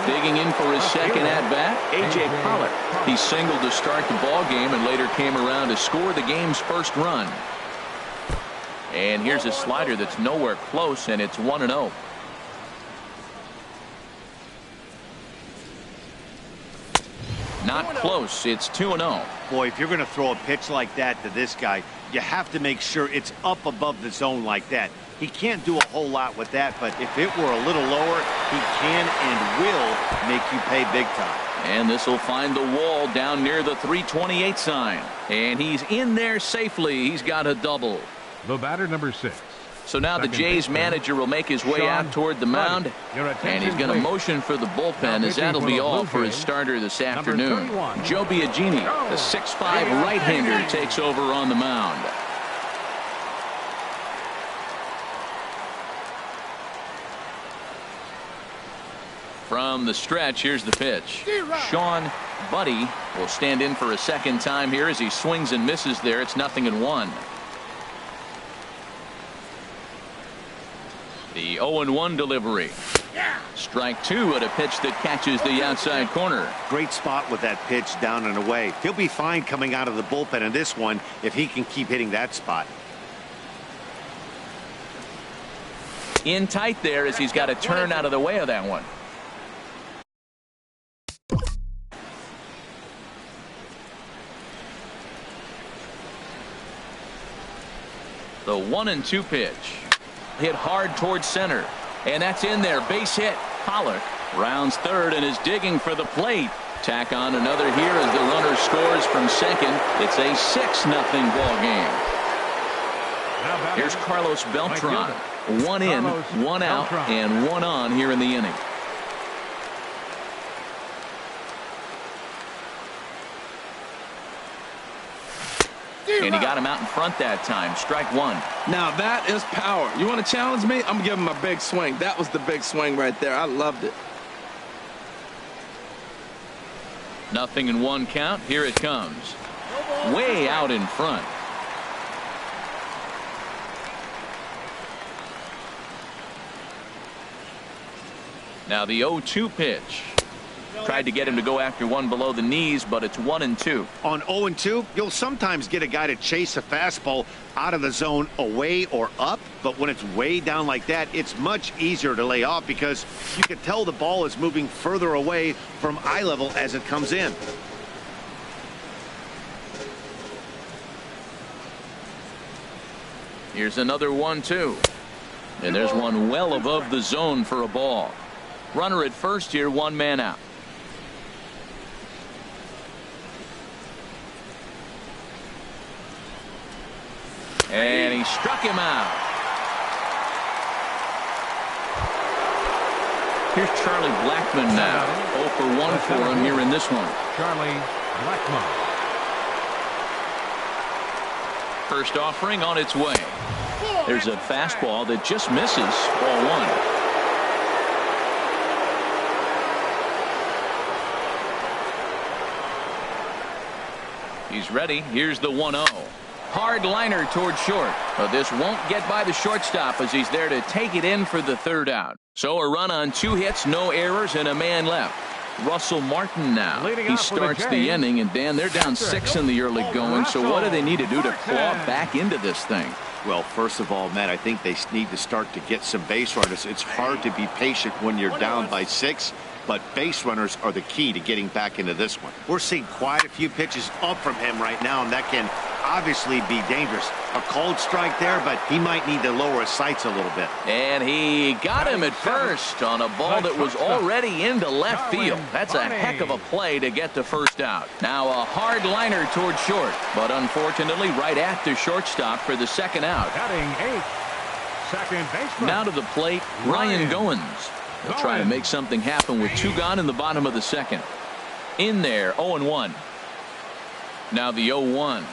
Digging in for his second at-bat, A.J. Pollock. He singled to start the ball game and later came around to score the game's first run. And here's a slider that's nowhere close, and it's 1-0. Not close. It's 2-0. Boy, if you're going to throw a pitch like that to this guy, you have to make sure it's up above the zone like that. He can't do a whole lot with that, but if it were a little lower, he can and will make you pay big time. And this will find the wall down near the 328 sign. And he's in there safely. He's got a double. The batter, number 6. So now the Jays manager will make his way out toward the mound, and he's going to motion for the bullpen, as that'll be all for his starter this afternoon. Joe Biagini, the 6'5" right-hander, takes over on the mound. From the stretch, here's the pitch. Sean Buddy will stand in for a second time here as he swings and misses there. It's 0-1. The 0-1 delivery. Strike 2 at a pitch that catches the outside corner. Great spot with that pitch down and away. He'll be fine coming out of the bullpen in this one if he can keep hitting that spot. In tight there as he's got to turn out of the way of that one. The 1-2 pitch. Hit hard towards center, and that's in there. Base hit. Pollock rounds third and is digging for the plate. Tack on another here as the runner scores from second. It's a 6-0 ball game. Here's Carlos Beltran. 1 in, 1 out, and 1 on here in the inning. And he got him out in front that time. Strike 1. Now that is power. You want to challenge me? I'm going to give him a big swing. That was the big swing right there. I loved it. 0-1 count. Here it comes. Way out in front. Now the 0-2 pitch. Tried to get him to go after one below the knees, but it's 1-2. On 0-2, you'll sometimes get a guy to chase a fastball out of the zone away or up, but when it's way down like that, it's much easier to lay off because you can tell the ball is moving further away from eye level as it comes in. Here's another 1-2. And there's one well above the zone for a ball. Runner at first here, 1 man out. And he struck him out. Here's Charlie Blackmon now. 0 for 1 for him here in this one. Charlie Blackmon. First offering on its way. There's a fastball that just misses. Ball 1. He's ready. Here's the 1-0. Hard liner toward short, but this won't get by the shortstop as he's there to take it in for the 3rd out. So a run on 2 hits, no errors, and a man left. Russell Martin now. He starts the inning, and Dan, they're down 6 in the early going, so what do they need to do to claw back into this thing? Well, first of all, Matt, I think they need to start to get some base runners. It's hard to be patient when you're down by 6. But base runners are the key to getting back into this one. We're seeing quite a few pitches up from him right now, and that can obviously be dangerous. A cold strike there, but he might need to lower his sights a little bit. And he got him at first on a ball that was already into left field. That's a heck of a play to get the 1st out. Now a hard liner toward short, but unfortunately right at the shortstop for the 2nd out. Batting 8th, second baseman. Now to the plate, Ryan Goins. He'll try to make something happen with 2 gone in the bottom of the 2nd. In there, 0-1. Now the 0-1.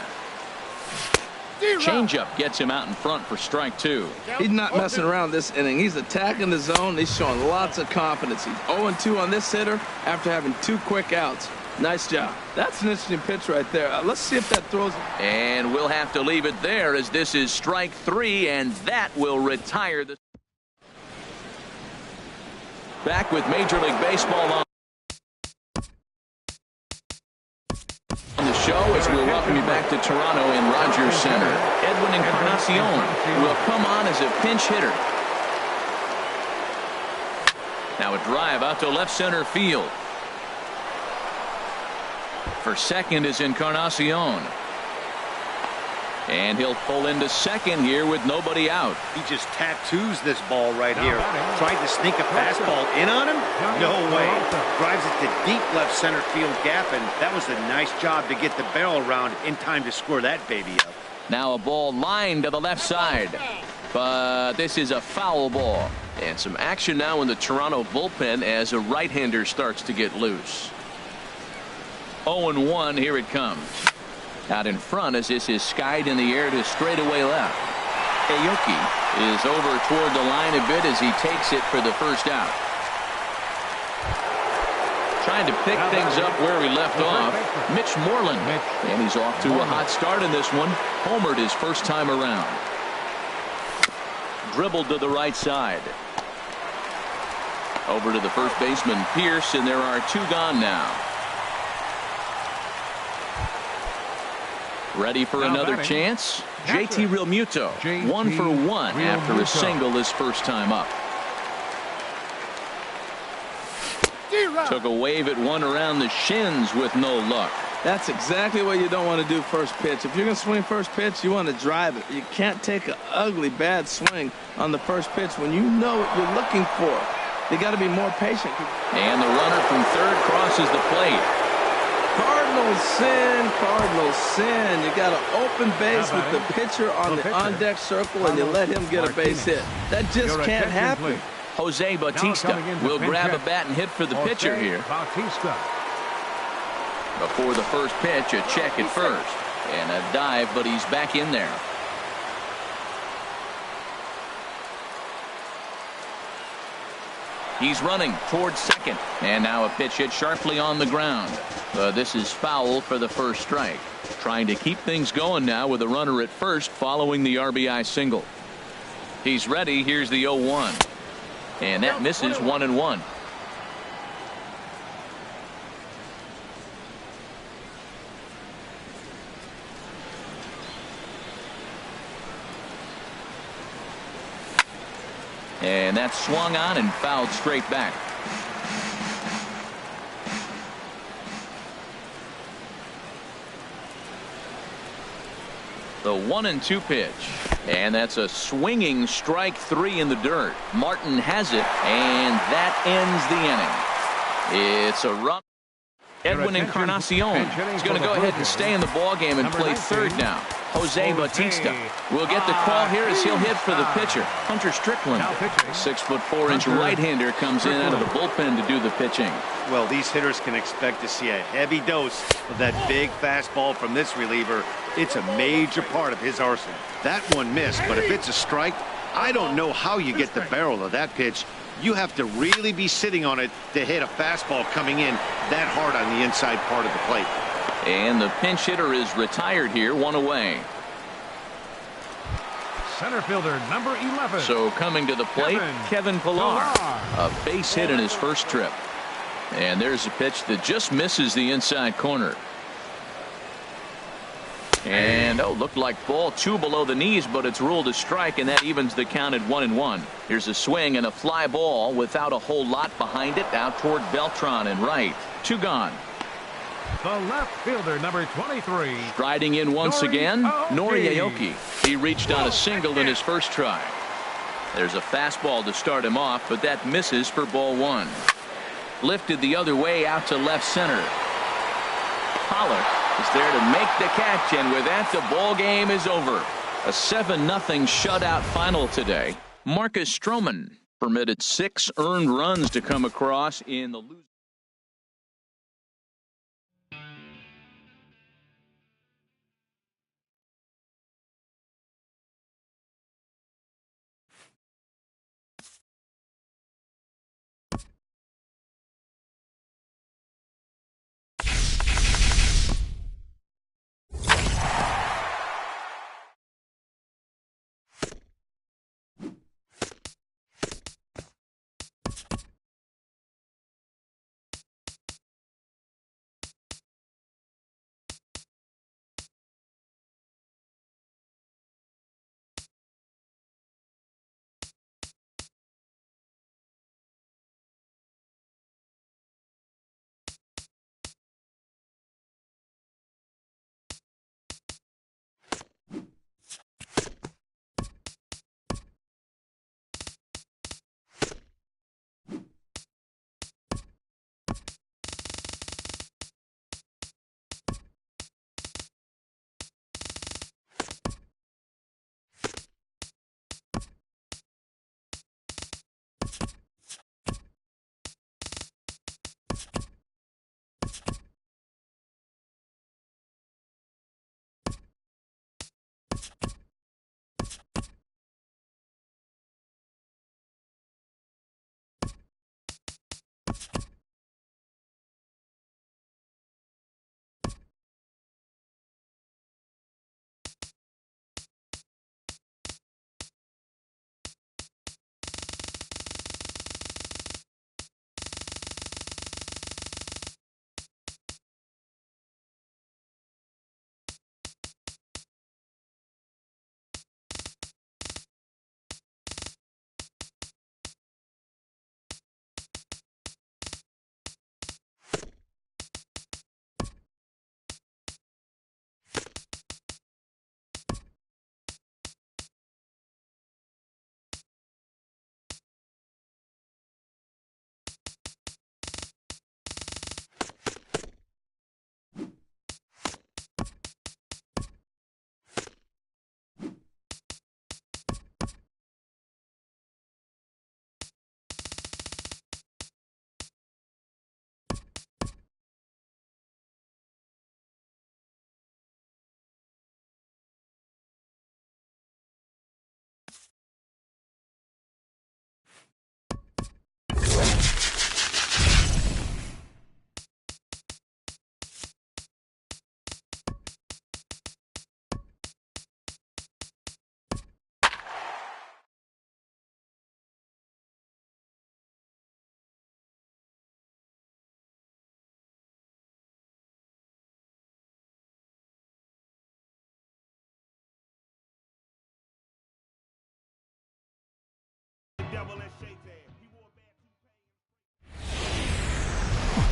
Changeup gets him out in front for strike 2. He's not messing around this inning. He's attacking the zone. He's showing lots of confidence. He's 0-2 on this hitter after having 2 quick outs. Nice job. That's an interesting pitch right there. Let's see if that throws. And we'll have to leave it there as this is strike 3, and that will retire the. Back with Major League Baseball on the show as we welcome you back to Toronto in Rogers Center. Edwin Encarnacion will come on as a pinch hitter. Now a drive out to left center field. For second is Encarnacion. And he'll pull into second here with nobody out. He just tattoos this ball right here. Tried to sneak a fastball in on him? No way. Drives it to deep left center field gap, and that was a nice job to get the barrel around in time to score that baby up. Now a ball lined to the left side. But this is a foul ball. And some action now in the Toronto bullpen as a right-hander starts to get loose. 0-1, here it comes. Out in front as this is skied in the air to straightaway left. Aoki is over toward the line a bit as he takes it for the first out. Trying to pick things up where we left off, Mitch Moreland. And he's off to a hot start in this one. Homered his first time around. Dribbled to the right side. Over to the first baseman, Pierce, and there are two gone now. Ready for another chance? JT Realmuto, 1 for 1 after a single his first time up. Took a wave at one around the shins with no luck. That's exactly what you don't want to do first pitch. If you're going to swing first pitch, you want to drive it. You can't take an ugly, bad swing on the first pitch when you know what you're looking for. You got to be more patient. And the runner from third crosses the plate. Cardinals sin, Cardinals sin. You got an open base with the pitcher on the on-deck circle, and you let him get a base hit. That just can't happen. Jose Bautista will grab a bat and hit for the pitcher here. Before the first pitch, a check at first. And a dive, but he's back in there. He's running towards second. And now a pitch hit sharply on the ground. This is foul for the first strike. Trying to keep things going now with a runner at first following the RBI single. He's ready. Here's the 0-1. And that misses 1-1. And that's swung on and fouled straight back. The 1-2 pitch. And that's a swinging strike three in the dirt. Martin has it, and that ends the inning. It's a run. Edwin Encarnacion is going to go ahead and stay in the ballgame and play third now. Jose Bautista will get the call here as he'll hit for the pitcher, Hunter Strickland. 6'4" right-hander comes in out of the bullpen to do the pitching. Well, these hitters can expect to see a heavy dose of that big fastball from this reliever. It's a major part of his arsenal. That one missed, but if it's a strike, I don't know how you get the barrel of that pitch. You have to really be sitting on it to hit a fastball coming in that hard on the inside part of the plate. And the pinch hitter is retired here, one away. Center fielder number 11. So coming to the plate, Kevin Pillar. A base hit in his first trip. And there's a pitch that just misses the inside corner. And looked like ball 2 below the knees, but it's ruled a strike, and that evens the count at 1-1. Here's a swing and a fly ball without a whole lot behind it, out toward Beltran and right. 2 gone. The left fielder number 23. Striding in once again, Nori Aoki. He reached on a single in his first try. There's a fastball to start him off, but that misses for ball 1. Lifted the other way out to left center. Pollock is there to make the catch, and with that the ball game is over. A 7-0 shutout final today. Marcus Stroman permitted 6 earned runs to come across in the losing.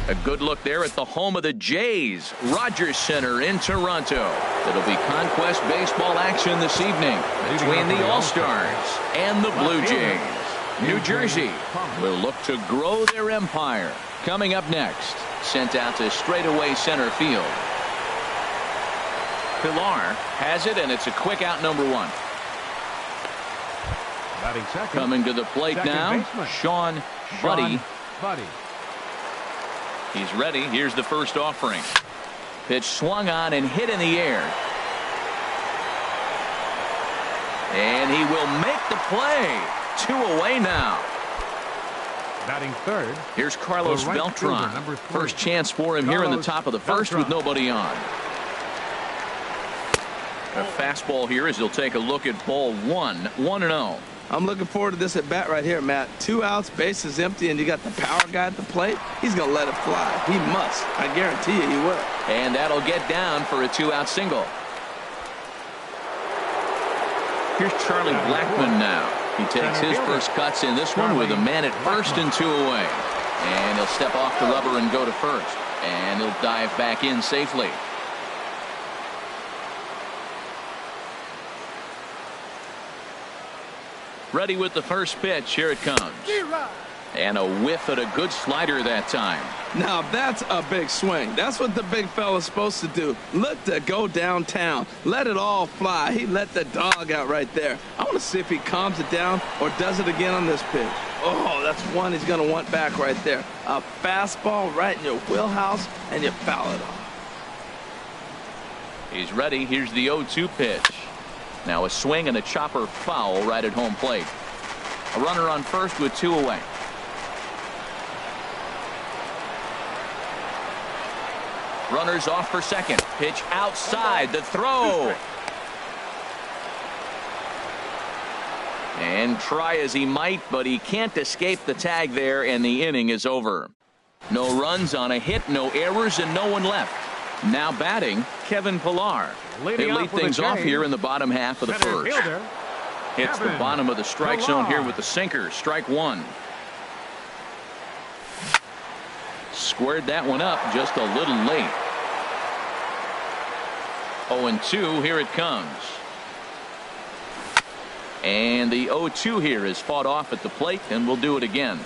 A good look there at the home of the Jays, Rogers Center in Toronto. It'll be Conquest baseball action this evening between the All-Stars and the Blue Jays. New Jersey will look to grow their empire. Coming up next, sent out to straightaway center field. Pilar has it, and it's a quick out, number 1. Coming to the plate now, SeanBud6's. He's ready. Here's the first offering. Pitch swung on and hit in the air. And he will make the play. 2 away now. Batting third. Here's Carlos Beltran. First chance for him here in the top of the first with nobody on. A fastball here as he'll take a look at ball 1. 1-0. I'm looking forward to this at bat right here, Matt. 2 outs, bases empty, and you got the power guy at the plate. He's going to let it fly. He must. I guarantee you he will. And that'll get down for a 2-out single. Here's Charlie Blackmon now. He takes his first cuts in this one with a man at first and 2 away. And he'll step off the rubber and go to first. And he'll dive back in safely. Ready with the first pitch. Here it comes. And a whiff at a good slider that time. Now that's a big swing. That's what the big fella's supposed to do. Look to go downtown. Let it all fly. He let the dog out right there. I want to see if he calms it down or does it again on this pitch. Oh, that's one he's going to want back right there. A fastball right in your wheelhouse, and you foul it off. He's ready. Here's the 0-2 pitch. Now a swing and a chopper foul right at home plate. A runner on first with 2 away. Runners off for second. Pitch outside. The throw. And try as he might, but he can't escape the tag there, and the inning is over. No runs on a hit, no errors, and no one left. Now batting, Kevin Pilar. They lead things off here in the bottom half of the first. Hits the bottom of the strike zone here with the sinker. Strike 1. Squared that one up just a little late. 0-2. Here it comes. And the 0-2 here is fought off at the plate, and we'll do it again.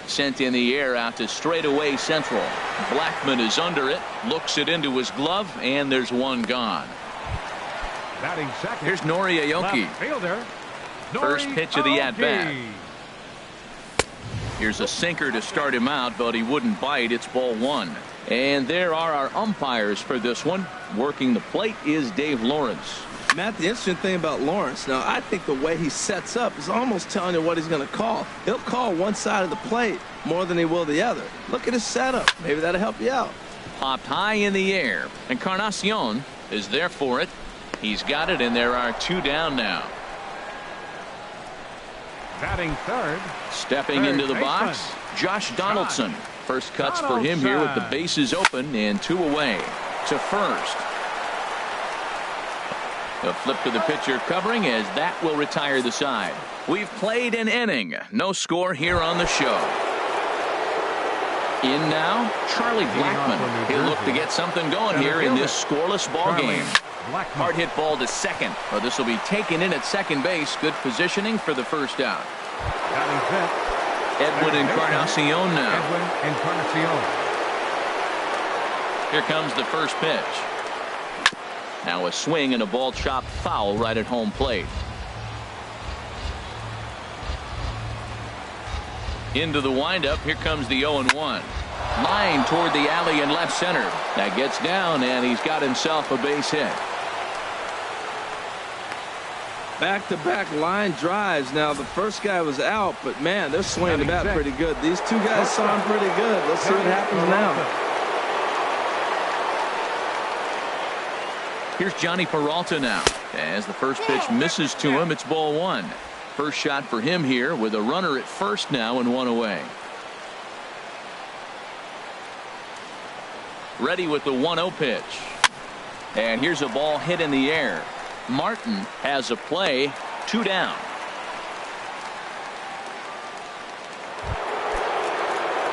Sent in the air out to straightaway central. Blackmon is under it, looks it into his glove, and there's one gone. Batting second. Here's Nori Aoki. First pitch of the at-bat. Here's a sinker to start him out, but he wouldn't bite. It's ball 1. And there are our umpires for this one. Working the plate is Dave Lawrence. Matt, the interesting thing about Lawrence, now I think the way he sets up is almost telling you what he's going to call. He'll call one side of the plate more than he will the other. Look at his setup. Maybe that'll help you out. Popped high in the air. Encarnacion is there for it. He's got it, and there are 2 down now. Batting third. Stepping into the box, Josh Donaldson. First cuts for him here with the bases open and 2 away. To first. A flip to the pitcher covering as that will retire the side. We've played an inning. No score here on the show. In now, Charlie Blackmon. He'll look to get something going here in this scoreless ball game. Hard hit ball to second. But this will be taken in at second base. Good positioning for the first out. Edwin Encarnacion now. Here comes the first pitch. Now a swing and a ball chopped foul right at home plate. Into the windup. Here comes the 0-1. Line toward the alley in left center. That gets down, and he's got himself a base hit. Back-to-back line drives. Now, the first guy was out, but, man, they're swinging the bat pretty good. These 2 guys saw him pretty good. Let's see what happens now. Here's Johnny Peralta now. As the first pitch misses to him, it's ball 1. First shot for him here with a runner at first now and 1 away. Ready with the 1-0 pitch. And here's a ball hit in the air. Martin has a play. 2 down.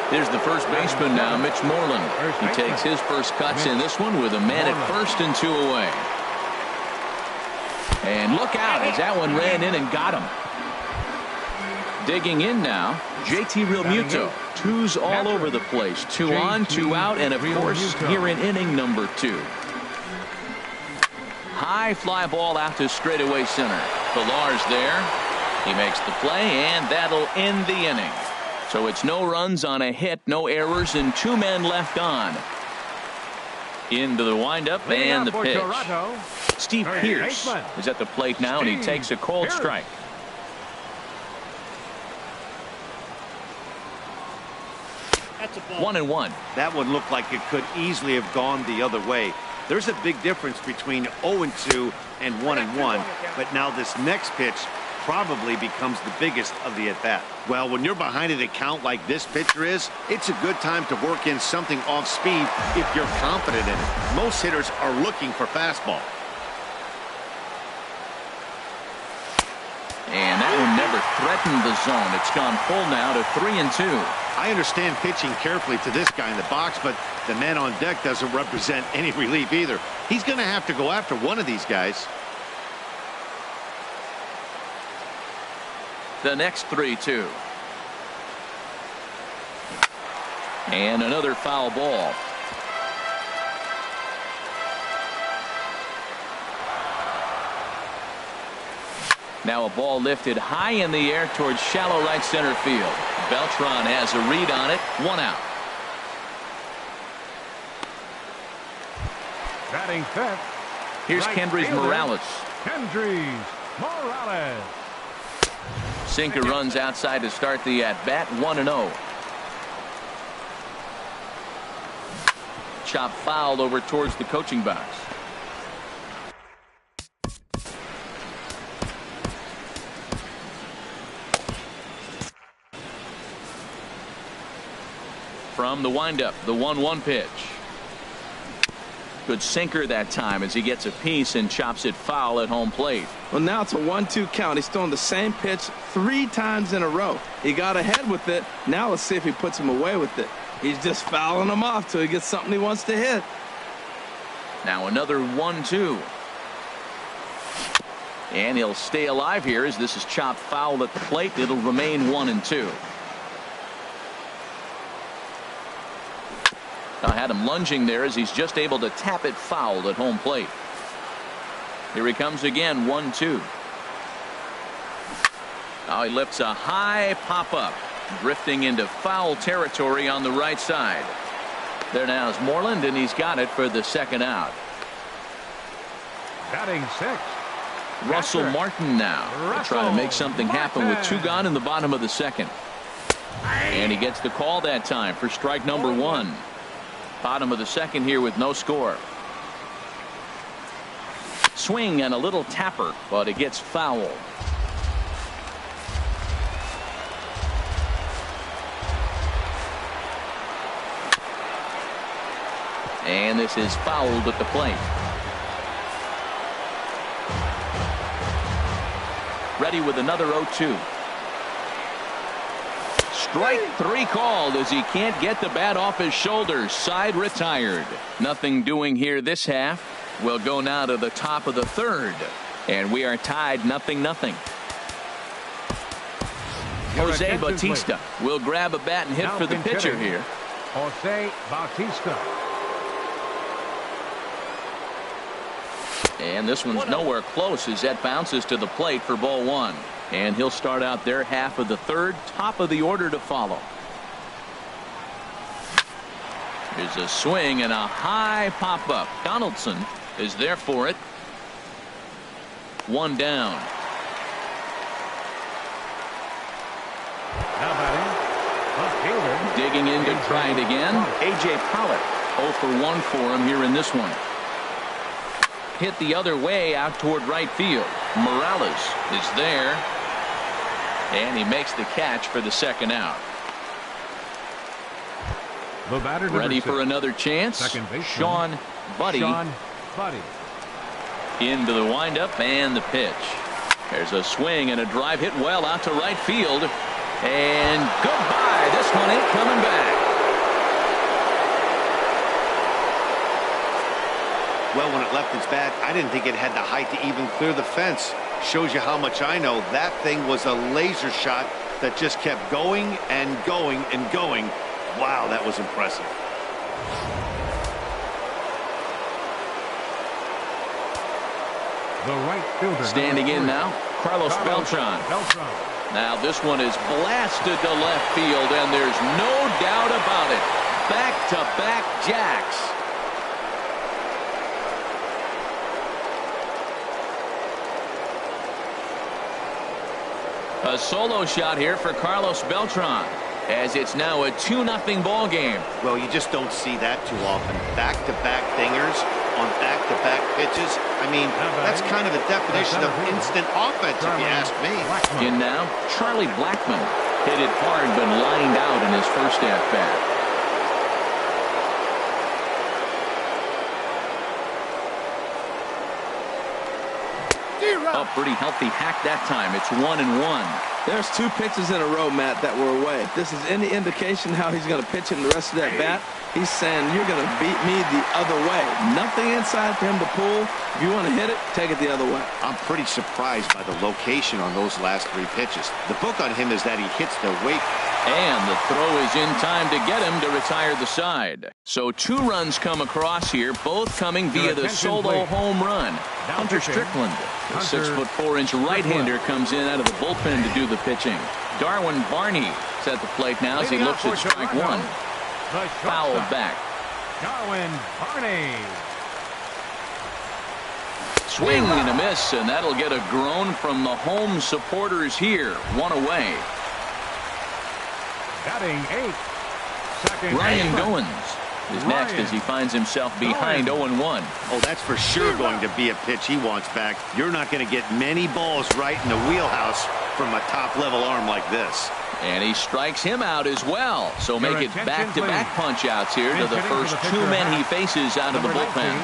Here's the first baseman now, Mitch Moreland. He takes his first cuts in this one with a man at first and 2 away. And look out as that one ran in and got him. Digging in now, JT Realmuto. 2's all over the place. 2 on, 2 out, and of course here in inning number 2. High fly ball out to straightaway center. Pilar's there. He makes the play, and that'll end the inning. So it's no runs on a hit, no errors, and 2 men left on. Into the windup and the pitch. Steve Pearce is at the plate now, and he takes a cold strike. That's a ball. 1-1. That one looked like it could easily have gone the other way. There's a big difference between 0-2 and 1-1, but now this next pitch probably becomes the biggest of the at-bat. Well, when you're behind an account like this pitcher is, it's a good time to work in something off speed if you're confident in it. Most hitters are looking for fastball. And that one never threatened the zone. It's gone full now to 3-2. I understand pitching carefully to this guy in the box, but the man on deck doesn't represent any relief either. He's going to have to go after one of these guys. The next 3-2. And another foul ball. Now a ball lifted high in the air towards shallow right center field. Beltran has a read on it. 1 out. Batting fifth. Here's Kendrys Morales. Kendrys Morales. Sinker runs outside to start the at-bat. 1-0. Chop fouled over towards the coaching box. From the windup, the 1-1 pitch. Good sinker that time as he gets a piece and chops it foul at home plate. Well, now it's a 1-2 count. He's throwing the same pitch 3 times in a row. He got ahead with it. Now let's see if he puts him away with it. He's just fouling him off till he gets something he wants to hit. Now another 1-2. And he'll stay alive here as this is chopped foul at the plate. It'll remain 1-2. I had him lunging there as he's just able to tap it foul at home plate. Here he comes again. 1-2. Now he lifts a high pop-up, drifting into foul territory on the right side. There now is Moreland, and he's got it for the second out. Batting sixth. Russell Martin now trying to make something happen with 2 gone in the bottom of the second. And he gets the call that time for strike number 1. Bottom of the second here with no score. Swing and a little tapper, but it gets foul. And this is fouled at the plate. Ready with another 0-2. Strike 3 called as he can't get the bat off his shoulders. Side retired. Nothing doing here this half. We'll go now to the top of the third. And we are tied 0-0. Jose Bautista will grab a bat and hit for the pitcher here. Jose Bautista. And this one's nowhere close as that bounces to the plate for ball 1. And he'll start out their half of the third. Top of the order to follow. There's a swing and a high pop-up. Donaldson is there for it. 1 down. Now batting, left fielder. Digging in to try it again. A.J. Pollock. 0 for 1 for him here in this one. Hit the other way out toward right field. Morales is there. And he makes the catch for the second out. The batter Ready six. for another chance. Second baseman, Sean Buddy. Into the windup and the pitch. There's a swing and a drive hit well out to right field. And goodbye. This one ain't coming back. Well, when it left its bat, I didn't think it had the height to even clear the fence. Shows you how much I know. That thing was a laser shot that just kept going and going and going. Wow, that was impressive. The right fielder. Standing in now, Carlos Beltran. Now this one is blasted to left field, and there's no doubt about it. Back-to-back jacks. A solo shot here for Carlos Beltran, as it's now a 2-0 ball game. Well, you just don't see that too often. Back-to-back dingers on back-to-back pitches. I mean, that's kind of the definition of instant offense, if you ask me. In now, Charlie Blackmon. Hit it hard, but lined out in his first at-bat. A pretty healthy hack that time. It's 1-1. There's 2 pitches in a row, Matt, that were away. If this is any indication how he's going to pitch him the rest of that bat, he's saying you're going to beat me the other way. Nothing inside for him to pull. If you want to hit it, take it the other way. I'm pretty surprised by the location on those last 3 pitches. The book on him is that he hits the weight. And the throw is in time to get him to retire the side. So 2 runs come across here, both coming via the solo home run. Hunter Strickland, the 6'4" right-hander, comes in out of the bullpen to do the pitching. Darwin Barney is at the plate now as he looks at strike 1. Foul back. Darwin Barney. Swing and a miss, and that'll get a groan from the home supporters here. 1 away. Batting 8. Second Ryan Goins is next as he finds himself behind 0-1. Oh, that's for sure going to be a pitch he wants back. You're not going to get many balls right in the wheelhouse from a top-level arm like this. And he strikes him out as well. So make it back-to-back punch-outs here to the first 2 men he faces out of the bullpen.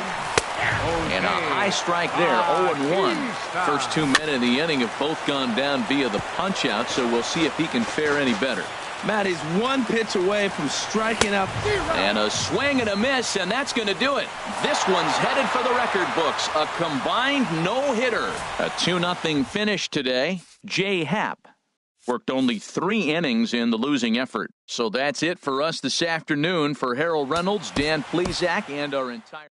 And a high strike there, 0-1. First 2 men in the inning have both gone down via the punch-out, so we'll see if he can fare any better. Matt, he's 1 pitch away from striking out. And a swing and a miss, and that's going to do it. This one's headed for the record books. A combined no-hitter. A 2-0 finish today. Jay Happ worked only 3 innings in the losing effort. So that's it for us this afternoon. For Harold Reynolds, Dan Plesac, and our entire...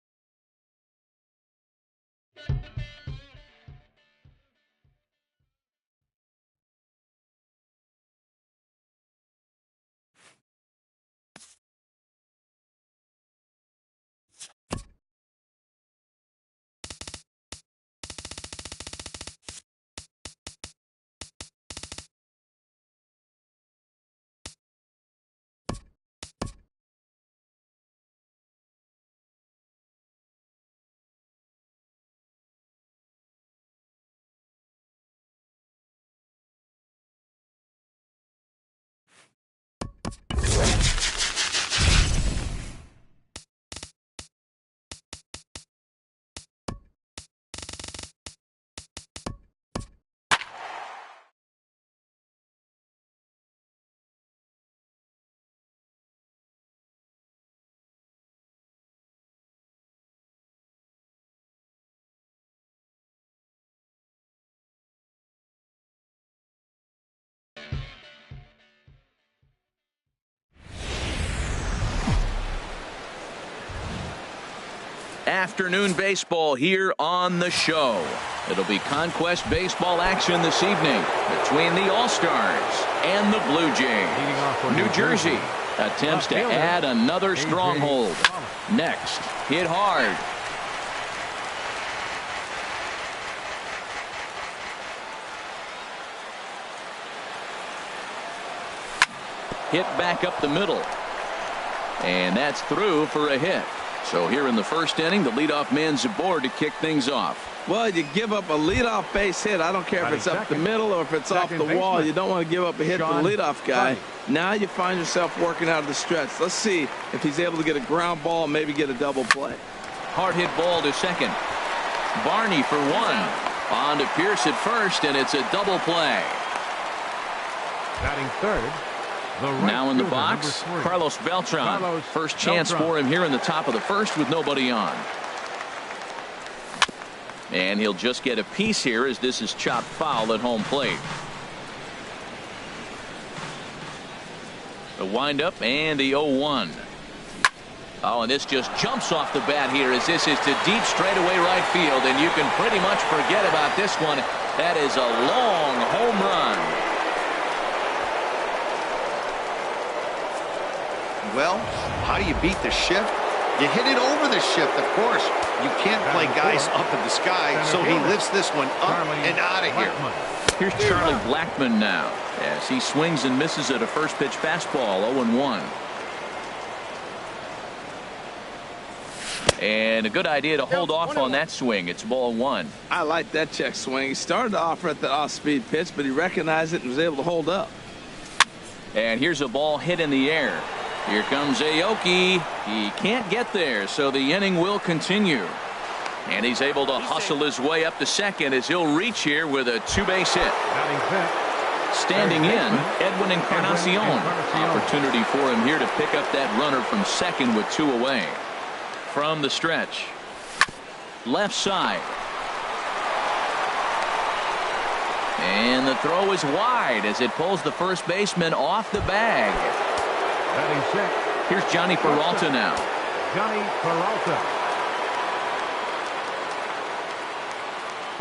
Afternoon baseball here on the show. It'll be Conquest baseball action this evening between the All-Stars and the Blue Jays. New Jersey attempts to add another stronghold. Next, hit hard. Hit back up the middle. And that's through for a hit. So here in the first inning, the leadoff man's aboard to kick things off. Well, you give up a leadoff base hit. I don't care if it's up the middle or if it's off the wall. You don't want to give up a hit to the leadoff guy. Now you find yourself working out of the stretch. Let's see if he's able to get a ground ball and maybe get a double play. Hard hit ball to second. Barney for 1. On to Pierce at first, and it's a double play. Batting third. Now in the fielder, box, number 3. Carlos Beltran. Carlos First chance Beltran. for him here in the top of the first with nobody on. And he'll just get a piece here as this is chopped foul at home plate. The windup and the 0-1. Oh, and this just jumps off the bat here as this is to deep straightaway right field, and you can pretty much forget about this one. That is a long home run. Well, how do you beat the shift? You hit it over the shift, of course. You can't play guys up in the sky, so he lifts this one up and out of here. Here's Charlie Blackmon now as he swings and misses at a first pitch fastball. 0-1. And a good idea to hold off on that swing. It's ball 1. I like that check swing. He started to offer at the off-speed pitch, but he recognized it and was able to hold up. And here's a ball hit in the air. Here comes Aoki. He can't get there, so the inning will continue. And he's able to hustle his way up to second as he'll reach here with a 2-base hit. Standing in, Edwin Encarnacion. Opportunity for him here to pick up that runner from second with 2 away. From the stretch. Left side. And the throw is wide as it pulls the first baseman off the bag. Here's Johnny Peralta now. Johnny Peralta.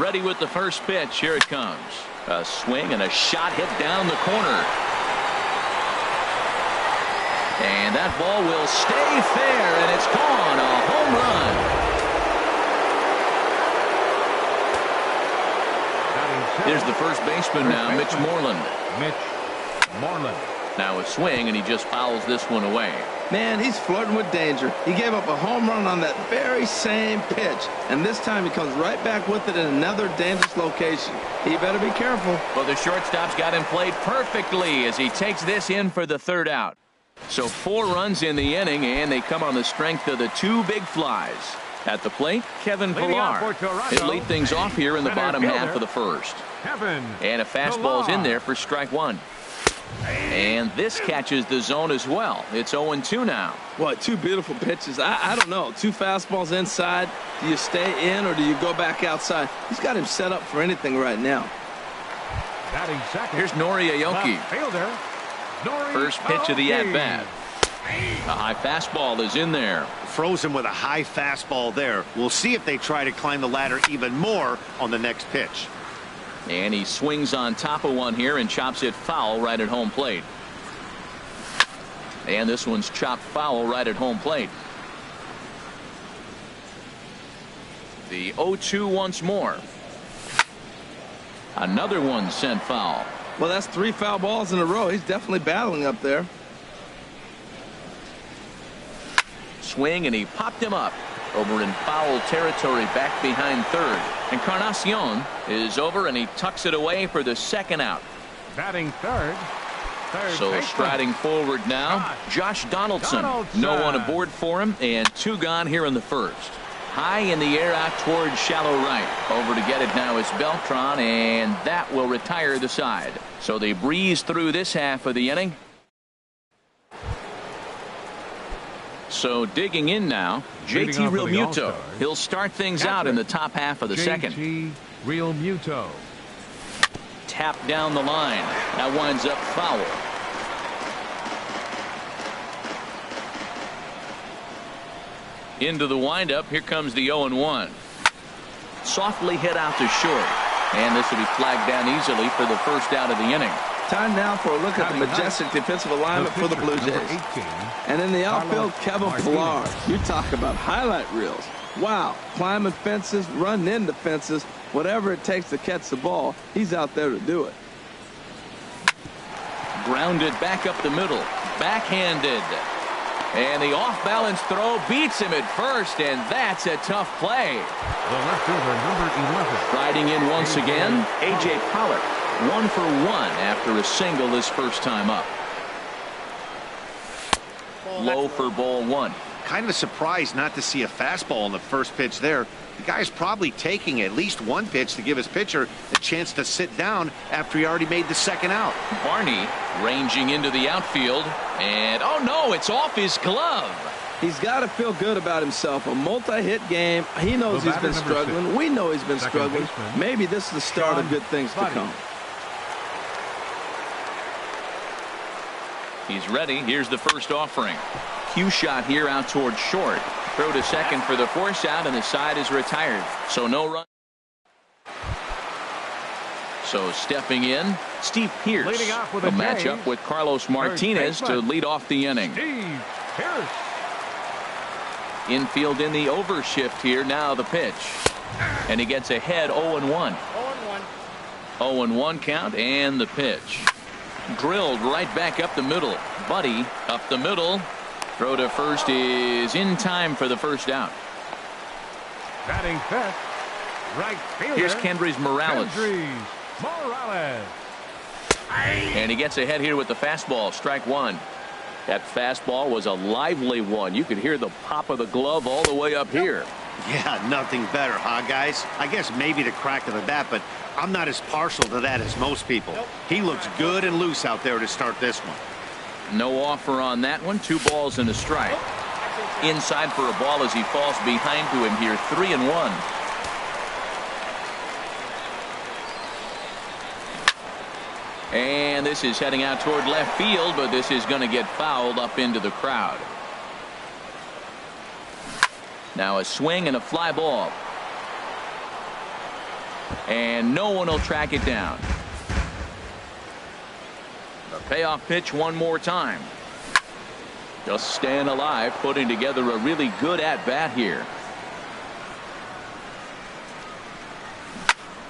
Ready with the first pitch. Here it comes. A swing and a shot hit down the corner. And that ball will stay fair, and it's gone. A home run. Here's the first baseman now, Mitch Moreland. Mitch Moreland. Now a swing, and he just fouls this one away. Man, he's flirting with danger. He gave up a home run on that very same pitch, and this time he comes right back with it in another dangerous location. He better be careful. Well, the shortstop's got him played perfectly as he takes this in for the third out. So 4 runs in the inning, and they come on the strength of the 2 big flies. At the plate, Kevin Pillar. He'll lead things off here in the bottom half of the first. And a fastball's in there for strike 1. And this catches the zone as well. It's 0-2 now. What, 2 beautiful pitches. I don't know. 2 fastballs inside. Do you stay in or do you go back outside? He's got him set up for anything right now. Here's Nori Aoki. First pitch of the at-bat. A high fastball is in there. Froze him with a high fastball there. We'll see if they try to climb the ladder even more on the next pitch. And he swings on top of one here and chops it foul right at home plate. And this one's chopped foul right at home plate. The 0-2 once more. Another one sent foul. Well, that's 3 foul balls in a row. He's definitely battling up there. Swing, and he popped him up. Over in foul territory back behind third. Encarnacion is over, and he tucks it away for the second out. Batting third. So striding forward now, Josh Donaldson. No one aboard for him, and 2 gone here in the first. High in the air out towards shallow right. Over to get it now is Beltran, and that will retire the side. So they breeze through this half of the inning. So digging in now, JT Realmuto. He'll start things out in the top half of the second. JT Realmuto. Tap down the line. That winds up foul. Into the windup. Here comes the 0-1. Softly hit out to short. And this will be flagged down easily for the first out of the inning. Time now for a look at the majestic defensive alignment for the Blue Jays. And in the outfield, Kevin Pillar. You talk about highlight reels. Wow, climbing fences, running into fences, whatever it takes to catch the ball, he's out there to do it. Grounded back up the middle. Backhanded. And the off-balance throw beats him at first, and that's a tough play. The left fielder, number 11. Riding in once again, A.J. Pollock. 1 for 1 after a single his first time up. Low for ball 1. Kind of surprised not to see a fastball on the first pitch there. The guy's probably taking at least one pitch to give his pitcher a chance to sit down after he already made the second out. Barney ranging into the outfield, and oh no, it's off his glove. He's got to feel good about himself. A multi-hit game. He knows he's been struggling. 6. We know he's been Second struggling. baseman, Maybe this is the start of good things to come. He's ready. Here's the first offering. Cue shot here out towards short. Throw to second for the force out, and the side is retired. So no run. So stepping in, Steve Pierce. Leading off with a matchup change. with Carlos Martinez to lead off the inning. Steve Pierce. Infield in the overshift here. Now the pitch. And he gets ahead 0-1. 0-1. 0-1 count, and the pitch. Drilled right back up the middle. Buddy up the middle. Throw to first is in time for the first out. Batting fifth. Right fielder. Here's Kendrys Morales. Kendrys Morales. And he gets ahead here with the fastball. Strike one. That fastball was a lively one. You could hear the pop of the glove all the way up here. Yeah, nothing better, huh, guys? I guess maybe the crack of the bat, but I'm not as partial to that as most people. He looks good and loose out there to start this one. No offer on that one. 2 balls and a strike. Inside for a ball as he falls behind to him here. 3-1. And this is heading out toward left field, but this is going to get fouled up into the crowd. Now a swing and a fly ball. And no one will track it down. The payoff pitch one more time. Just staying alive, putting together a really good at-bat here.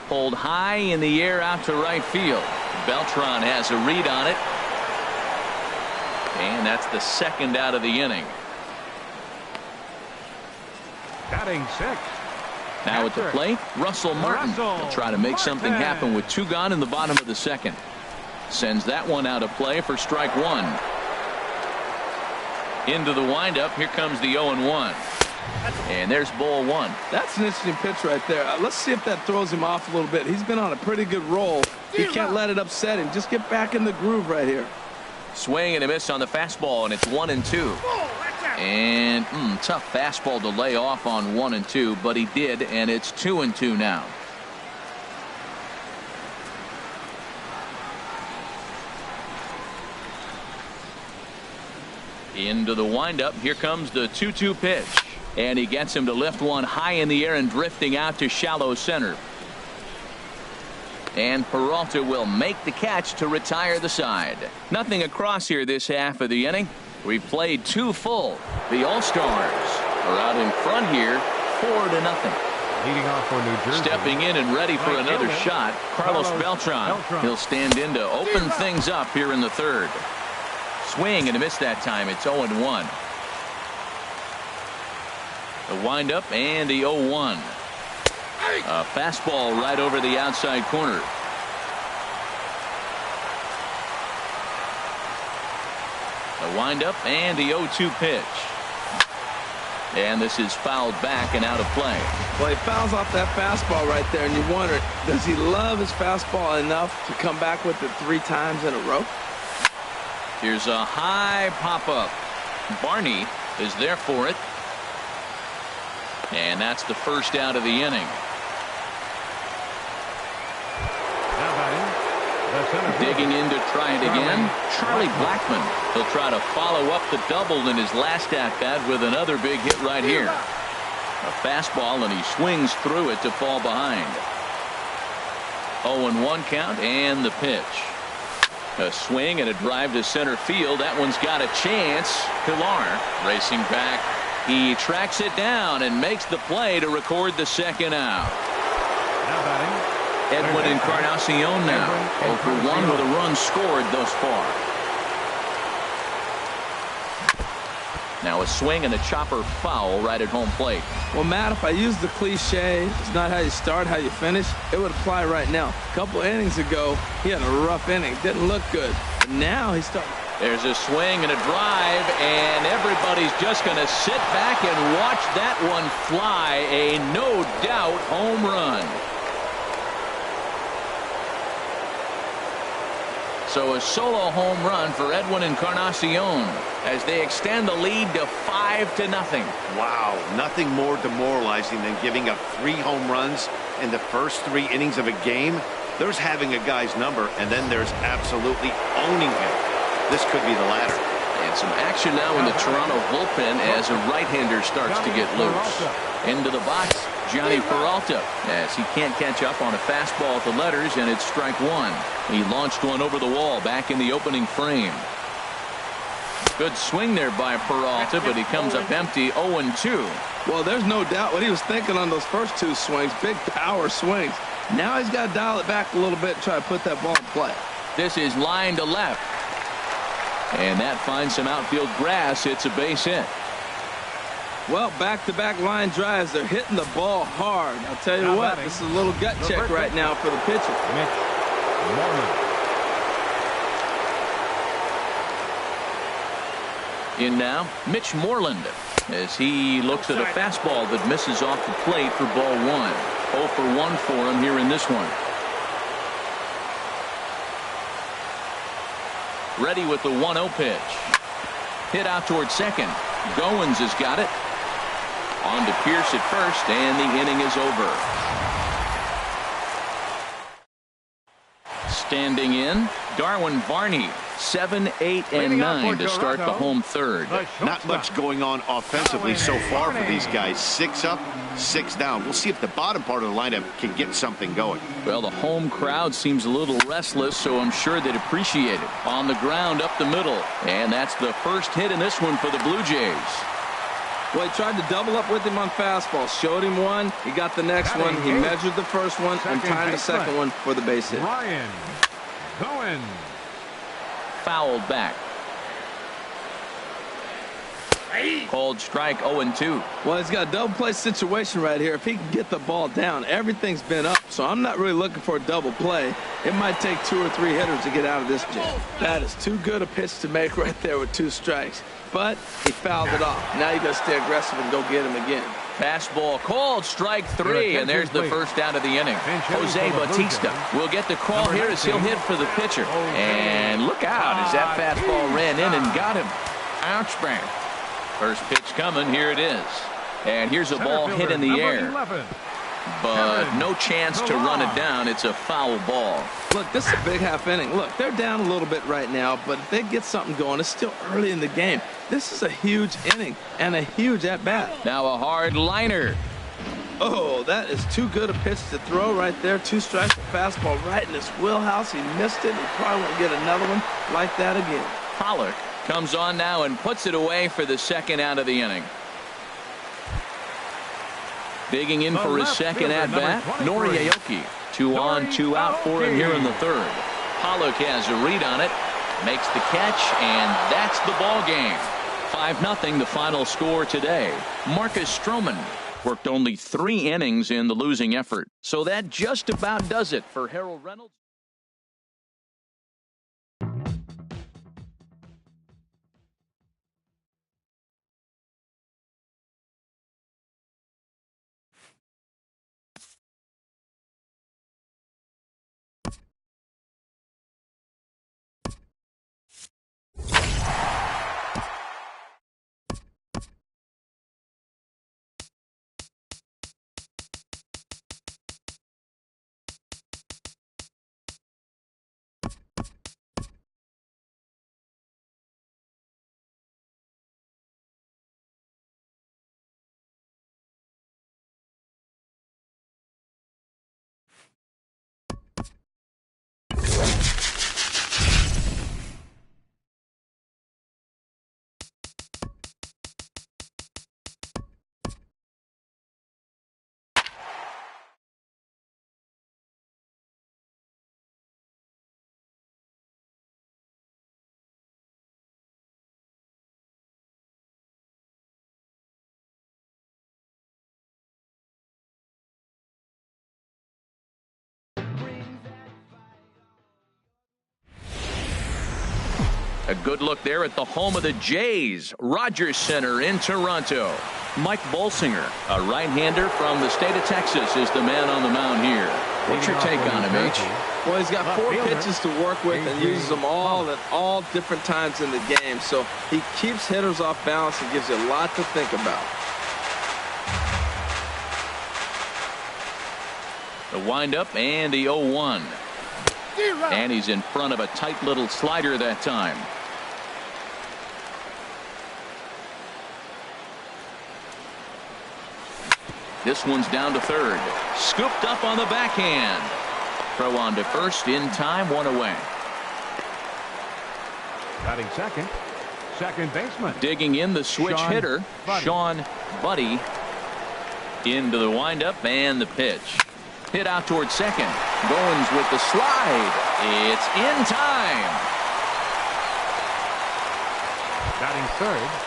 Pulled high in the air out to right field. Beltran has a read on it. And that's the second out of the inning. Batting sixth. Now at the plate, Russell Martin. He'll try to make something happen with 2 gone in the bottom of the second. Sends that one out of play for strike one. Into the windup. Here comes the 0-1. And there's ball one. That's an interesting pitch right there. Let's see if that throws him off a little bit. He's been on a pretty good roll. He can't let it upset him. Just get back in the groove right here. Swing and a miss on the fastball, and it's 1-2. And tough fastball to lay off on 1-2, but he did, and it's 2-2 now. Into the windup. Here comes the 2-2 pitch. And he gets him to lift one high in the air and drifting out to shallow center. And Peralta will make the catch to retire the side. Nothing across here this half of the inning. We've played 2 full. The All-Stars are out in front here 4-0. Leading off for New Jersey. Stepping in and ready for another shot, Carlos Beltran. He'll stand in to open things up here in the third. Swing and a miss that time. It's 0-1. The windup and the 0-1. A fastball right over the outside corner. The windup and the 0-2 pitch. And this is fouled back and out of play. Well, he fouls off that fastball right there, and you wonder, does he love his fastball enough to come back with it 3 times in a row? Here's a high pop-up. Barney is there for it. And that's the first out of the inning. Now batting, the center fielder. Digging in to try it again, Charlie Blackmon. He'll try to follow up the double in his last at-bat with another big hit right here. A fastball, and he swings through it to fall behind. 0-1 count, and the pitch. A swing and a drive to center field. That one's got a chance. Pilar racing back. He tracks it down and makes the play to record the second out. Now batting, Edwin Encarnacion now 0-for-1 with a run scored thus far. Now a swing and a chopper foul right at home plate. Well, Matt, if I use the cliche, it's not how you start, how you finish, it would apply right now. A couple innings ago, he had a rough inning. Didn't look good. But now he's starting. There's a swing and a drive, and everybody's just going to sit back and watch that one fly. A no-doubt home run. So a solo home run for Edwin Encarnacion as they extend the lead to 5-0. Wow, nothing more demoralizing than giving up 3 home runs in the first 3 innings of a game. There's having a guy's number, and then there's absolutely owning him. This could be the latter. And some action now in the Toronto bullpen as a right-hander starts to get loose. Into the box, Johnny Peralta, as he can't catch up on a fastball at the letters, and it's strike 1. He launched one over the wall back in the opening frame. Good swing there by Peralta, but he comes up empty. 0-2. Well, there's no doubt what he was thinking on those first 2 swings. Big power swings. Now he's got to dial it back a little bit and try to put that ball in play. This is line to left. And that finds some outfield grass. It's a base hit. Well, back-to-back line drives. They're hitting the ball hard. I'll tell you what, this is a little gut check right now for the pitcher. In now, Mitch Moreland, as he looks at a fastball that misses off the plate for ball 1. 0 for 1 for him here in this one. Ready with the 1-0 pitch. Hit out towards second. Goins has got it. On to Pierce at first, and the inning is over. Standing in, Darwin Varney. 7, 8, and 9 to start the home third. Not much going on offensively so far for these guys. 6 up, 6 down. We'll see if the bottom part of the lineup can get something going. Well, the home crowd seems a little restless, so I'm sure they'd appreciate it. On the ground up the middle, and that's the first hit in this one for the Blue Jays. Well, he tried to double up with him on fastball. Showed him one. He got the next one. He measured the first one and timed the second one for the base hit. Ryan Goins. Fouled back. Called strike 0-2. Well, he's got a double play situation right here. If he can get the ball down, everything's been up. So I'm not really looking for a double play. It might take 2 or 3 hitters to get out of this jam. That is too good a pitch to make right there with 2 strikes. But he fouled it off. Now you got to stay aggressive and go get him again. Fastball called strike 3, and there's the first out of the inning. Jose Bautista will get the call here as he'll hit for the pitcher. And look out as that fastball ran in and got him. Ouch bang. First pitch coming. Here it is. And here's a ball hit in the air. But no chance to run it down. It's a foul ball. Look, this is a big half inning. Look, they're down a little bit right now, but if they get something going, it's still early in the game. This is a huge inning and a huge at-bat. Now a hard liner. Oh, that is too good a pitch to throw right there. 2 strikes, a fastball right in his wheelhouse. He missed it. He probably won't get another one like that again. Pollock comes on now and puts it away for the second out of the inning. Digging in for his second at-bat, Nori Aoki. 2 on, 2 out for him here in the third. Pollock has a read on it, makes the catch, and that's the ball game. 5-0 the final score today. Marcus Stroman worked only 3 innings in the losing effort. So that just about does it for Harold Reynolds. A good look there at the home of the Jays, Rogers Center in Toronto. Mike Bolsinger, a right-hander from the state of Texas, is the man on the mound here. What's your take on him, H? Well, he's got 4 pitches to work with and uses them all at all different times in the game. So he keeps hitters off balance and gives you a lot to think about. The windup and the 0-1. And he's in front of a tight little slider that time. This one's down to third. Scooped up on the backhand. Throw on to first in time, 1 away. Batting second. Second baseman. Digging in the switch hitter, Sean Buddy. Into the windup and the pitch. Hit out towards second. Goins with the slide. It's in time. Batting third.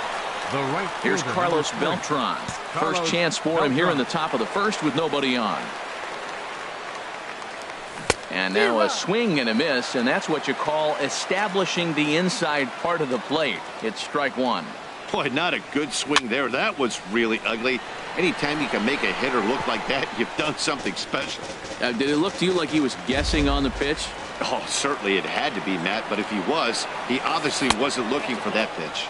The right Here's fielder, Carlos number 3. Beltran. Carlos First chance for him here in the top of the first with nobody on. And now a swing and a miss, and that's what you call establishing the inside part of the plate. It's strike one. Boy, not a good swing there. That was really ugly. Anytime you can make a hitter look like that, you've done something special. Did it look to you like he was guessing on the pitch? Oh, certainly it had to be, Matt, but if he was, he obviously wasn't looking for that pitch.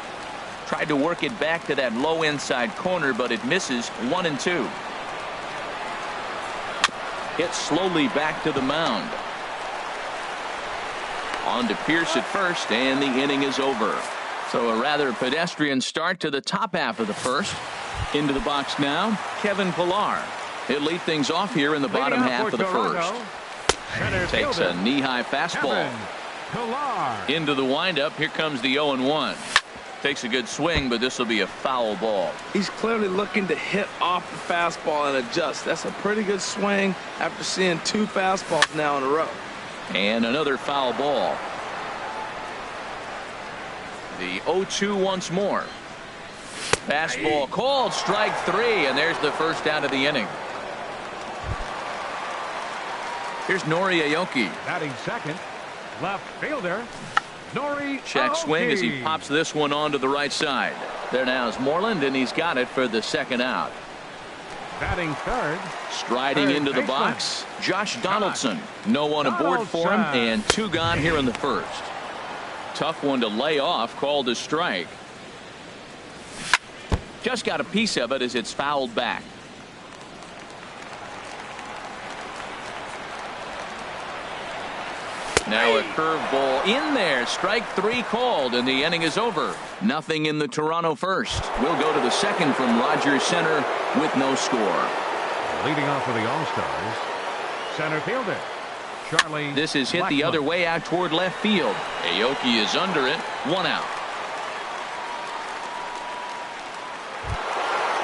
Tried to work it back to that low inside corner, but it misses 1-2. Hit slowly back to the mound. On to Pierce at first, and the inning is over. So a rather pedestrian start to the top half of the first. Into the box now, Kevin Pillar. He'll lead things off here in the bottom half of the first. Takes a knee-high fastball. Into the windup. Here comes the 0-1. Takes a good swing, but this will be a foul ball. He's clearly looking to hit off the fastball and adjust. That's a pretty good swing after seeing 2 fastballs now in a row. And another foul ball. The 0-2 once more. Fastball called, strike 3, and there's the first out of the inning. Here's Nori Aoki. Batting second. Left fielder. Nori Check swing as he Aoki. pops this one onto the right side. There now is Moreland, and he's got it for the second out. Batting third. Striding Third into the baseman. box, Josh Donaldson. No one aboard for him, Donaldson. and 2 gone here in the first. Tough one to lay off, called a strike. Just got a piece of it as it's fouled back. Now a curveball in there. Strike 3 called, and the inning is over. Nothing in the Toronto first. We'll go to the second from Rogers Center with no score. Leading off for the All-Stars. Center fielder. Charlie. This is hit the Blackmon. other way out toward left field. Aoki is under it. 1 out.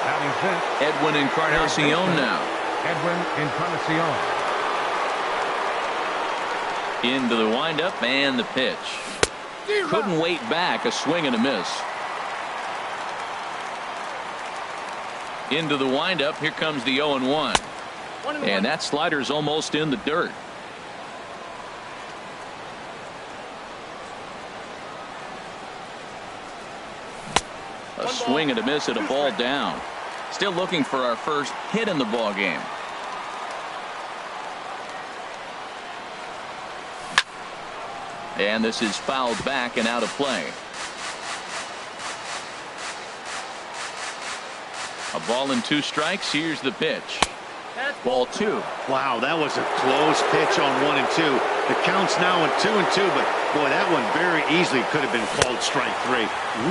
Batting fifth. Edwin Encarnacion now. Edwin Encarnacion. Into the windup and the pitch. Couldn't wait back. A swing and a miss. Into the windup. Here comes the 0-1. And that slider's almost in the dirt. A swing and a miss at a ball down. Still looking for our first hit in the ball game. And this is fouled back and out of play. A ball and 2 strikes. Here's the pitch. Ball 2. Wow, that was a close pitch on 1 and 2. The count's now in 2 and 2, but boy, that one very easily could have been called strike 3.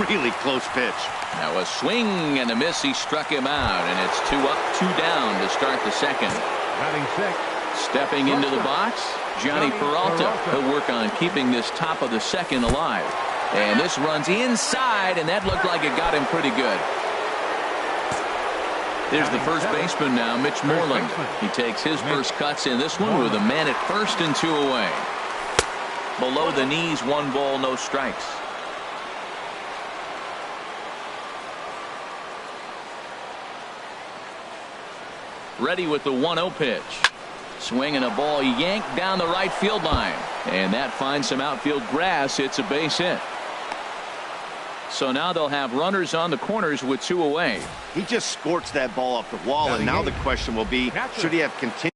Really close pitch. Now a swing and a miss. He struck him out, and it's 2 up, 2 down to start the second. Batting sixth. Stepping into the box, Johnny Peralta. He'll work on keeping this top of the second alive. And this runs inside, and that looked like it got him pretty good. There's the first baseman now, Mitch Moreland. He takes his first cuts in this one with a man at first and 2 away. Below the knees, 1 ball, no strikes. Ready with the 1-0 pitch. Swinging a ball yanked down the right field line. And that finds some outfield grass. It's a base hit. So now they'll have runners on the corners with 2 away. He just scorched that ball off the wall, and now the question will be, should he have continued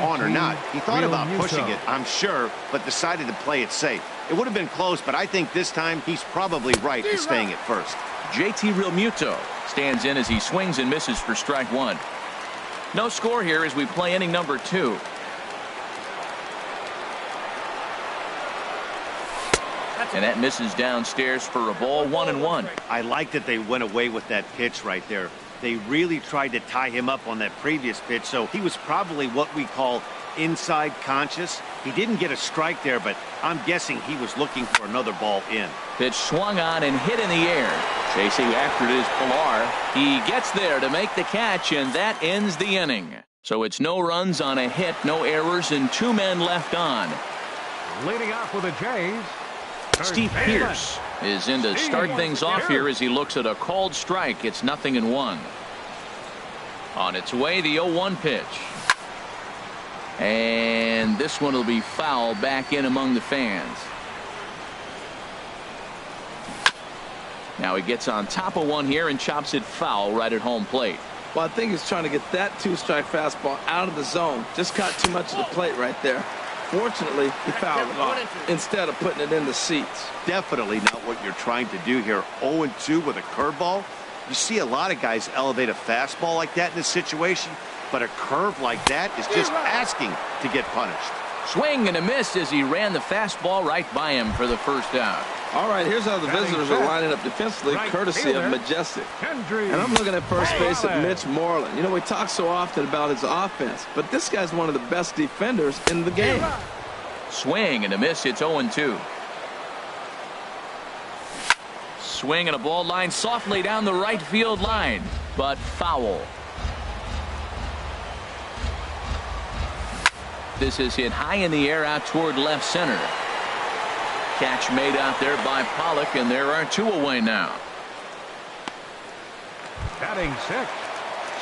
on or not? He thought about pushing it, I'm sure, but decided to play it safe. It would have been close, but I think this time he's probably right in staying at first. JT Realmuto stands in as he swings and misses for strike 1. No score here as we play inning number 2. And that misses downstairs for a ball, 1-1. I like that they went away with that pitch right there. They really tried to tie him up on that previous pitch, so he was probably what we call inside conscious. He didn't get a strike there, but I'm guessing he was looking for another ball in. Pitch swung on and hit in the air. Chasing after it is Pilar. He gets there to make the catch, and that ends the inning. So it's no runs on a hit, no errors, and 2 men left on. Leading off with the Jays, Steve Pearce is in to start things off here as he looks at a called strike. It's 0-1. On its way, the 0-1 pitch. And this one will be foul back in among the fans. Now he gets on top of one here and chops it foul right at home plate. Well, I think he's trying to get that 2-strike fastball out of the zone. Just caught too much of the plate right there. Fortunately, he fouled it off instead of putting it in the seats. Definitely not what you're trying to do here. 0-2 with a curveball. You see a lot of guys elevate a fastball like that in this situation, but a curve like that is just asking to get punished. Swing and a miss as he ran the fastball right by him for the first out. All right, here's how the visitors are lining up defensively, courtesy of Majestic. And I'm looking at first base at Mitch Moreland. You know, we talk so often about his offense, but this guy's one of the best defenders in the game. Swing and a miss. It's 0-2. Swing and a ball line softly down the right field line, but foul. This is hit high in the air out toward left center. Catch made out there by Pollock, and there are 2 away now. batting 6.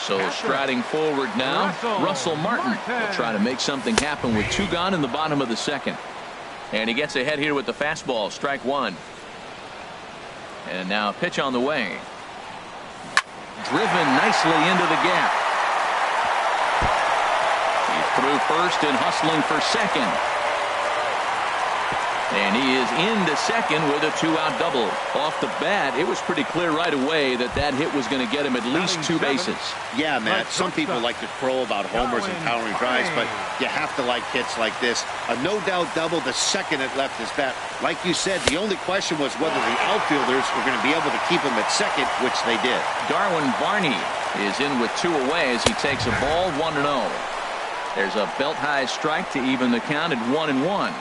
So striding forward now, Russell Martin will try to make something happen with 2 gone in the bottom of the 2nd. And he gets ahead here with the fastball, strike 1. And now a pitch on the way. Driven nicely into the gap. He's through first and hustling for second. And he is into second with a 2-out double. Off the bat, it was pretty clear right away that that hit was going to get him at least 2 bases. Yeah, Matt, some people like to crow about homers and powering drives, but you have to like hits like this. A no-doubt double the second it left his bat. Like you said, the only question was whether the outfielders were going to be able to keep him at second, which they did. Darwin Barney is in with 2 away as he takes a ball, 1-0. There's a belt-high strike to even the count at 1-1.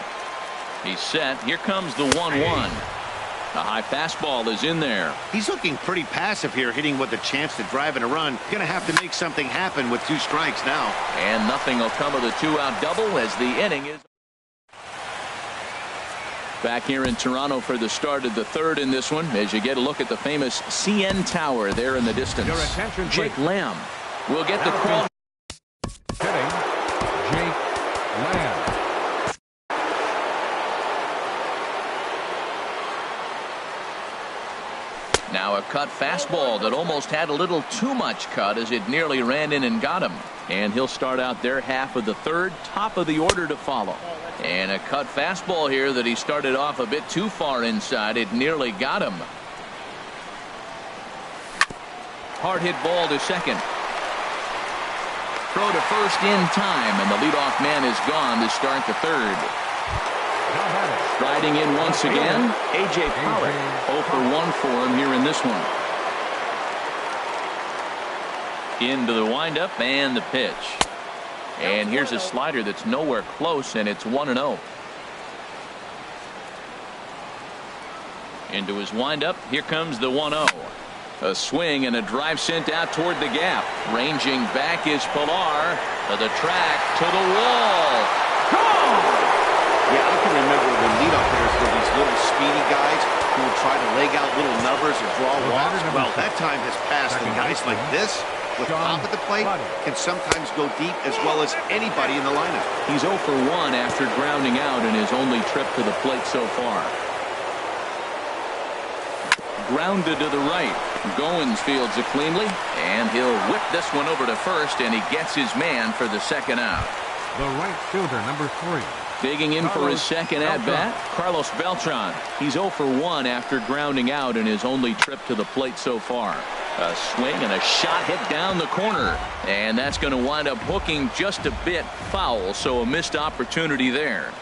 He's set. Here comes the 1-1. The high fastball is in there. He's looking pretty passive here, hitting with a chance to drive in a run. Going to have to make something happen with 2 strikes now. And nothing will come of the 2-out double as the inning is back here in Toronto for the start of the 3rd in this one, as you get a look at the famous CN Tower there in the distance. Your attention, Jake Lamb will get the call. Hitting Jake Lamb. Now a cut fastball that almost had a little too much cut as it nearly ran in and got him. And he'll start out their half of the 3rd, top of the order to follow. And a cut fastball here that he started off a bit too far inside. It nearly got him. Hard hit ball to second. Throw to first in time, and the leadoff man is gone to start the 3rd. Riding in once again, A.J. Pollock. 0 for 1 for him here in this one. Into the windup and the pitch. And here's a slider that's nowhere close, and it's 1-0. Into his windup, here comes the 1-0. A swing and a drive sent out toward the gap. Ranging back is Pilar. To the track, to the wall. Gone! Yeah, I can remember when leadoff hitters were these little speedy guys who would try to leg out little numbers and draw walks. Well, that time has passed, and guys like this, with top of the plate, can sometimes go deep as well as anybody in the lineup. He's 0 for 1 after grounding out in his only trip to the plate so far. grounded to the right. Goins fields it cleanly, and he'll whip this one over to first, and he gets his man for the second out. The right fielder, number 3. Digging in for his second at-bat, Carlos Beltran. He's 0 for 1 after grounding out in his only trip to the plate so far. A swing and a shot hit down the corner, and that's going to wind up hooking just a bit foul, so a missed opportunity there.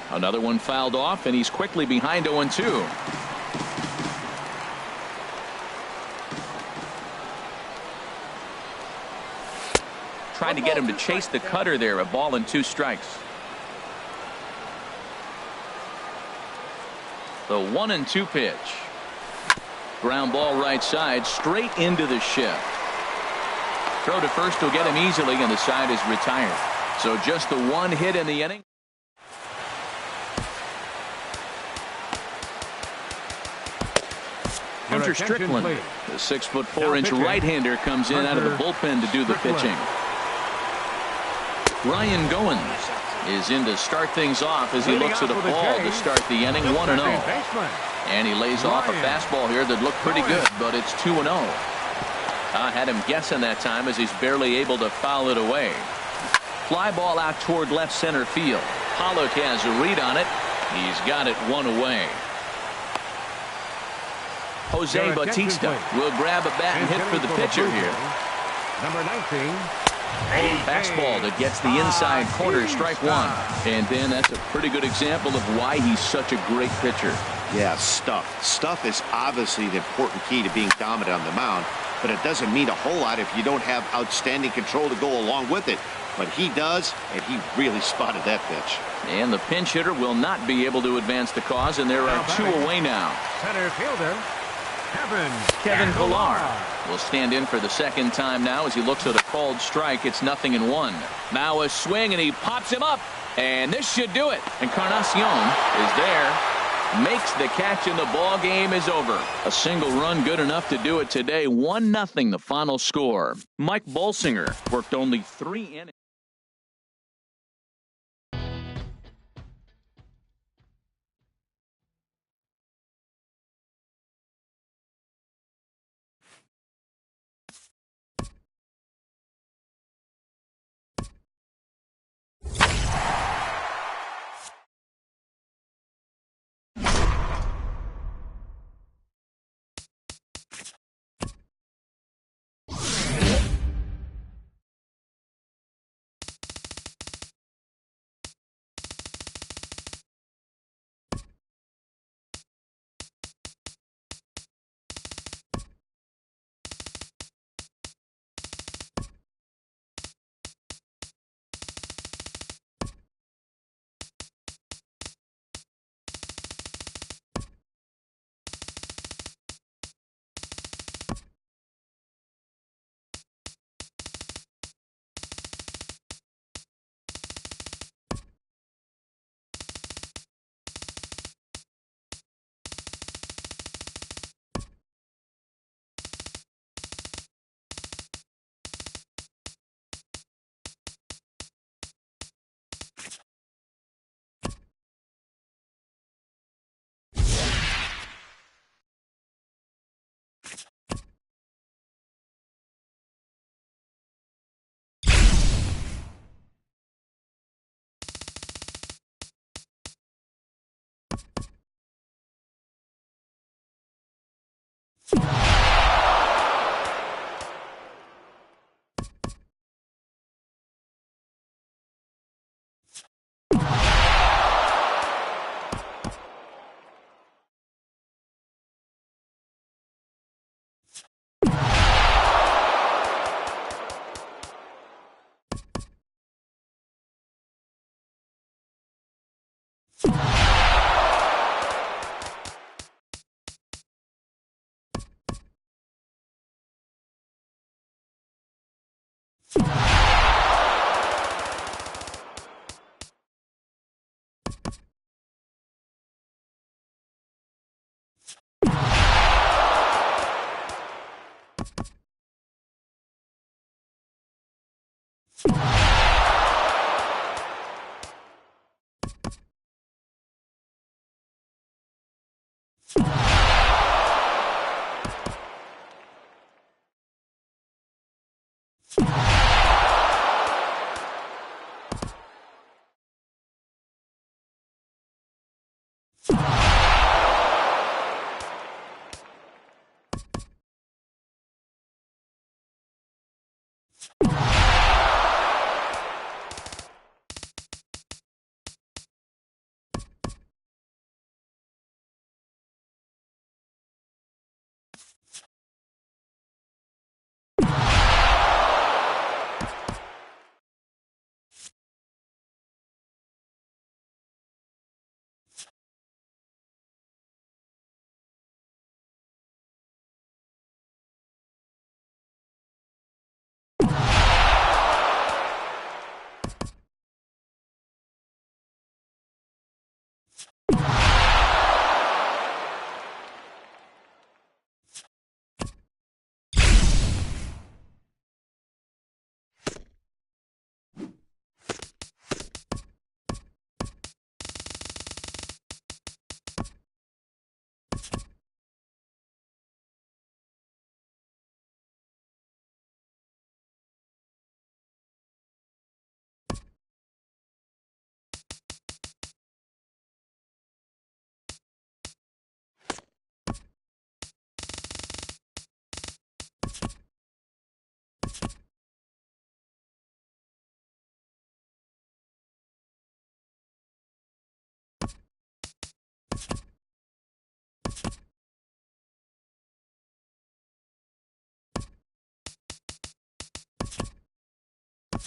Another one fouled off, and he's quickly behind 0-2. Trying to get him to chase the cutter there. A ball and 2 strikes. The 1-2 pitch. Ground ball right side, straight into the shift. Throw to first will get him easily, and the side is retired. So just the 1 hit in the inning. Hunter Strickland, the 6'4" right-hander, comes in out of the bullpen to do the pitching. Ryan Goins is in to start things off as he looks at a ball to start the inning. 1-0. And he lays off a fastball here that looked pretty good, but it's 2-0. I had him guessing that time as he's barely able to foul it away. Fly ball out toward left center field. Pollock has a read on it. He's got it 1 away. Jose Bautista will grab a bat and hit for the pitcher here. Number 19. Fastball that gets the inside corner, strike 1. And then that's a pretty good example of why he's such a great pitcher. Yeah, stuff. Stuff is obviously the important key to being dominant on the mound, but it doesn't mean a whole lot if you don't have outstanding control to go along with it. But he does, and he really spotted that pitch. And the pinch hitter will not be able to advance the cause, and there are 2 away now. Center fielder, Kevin Pillar will stand in for the second time now as he looks at a called strike. It's 0-1. Now a swing, and he pops him up, and this should do it. Encarnacion is there, makes the catch, and the ball game is over. A single run good enough to do it today. 1-0 the final score. Mike Bolsinger worked only 3 innings.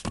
You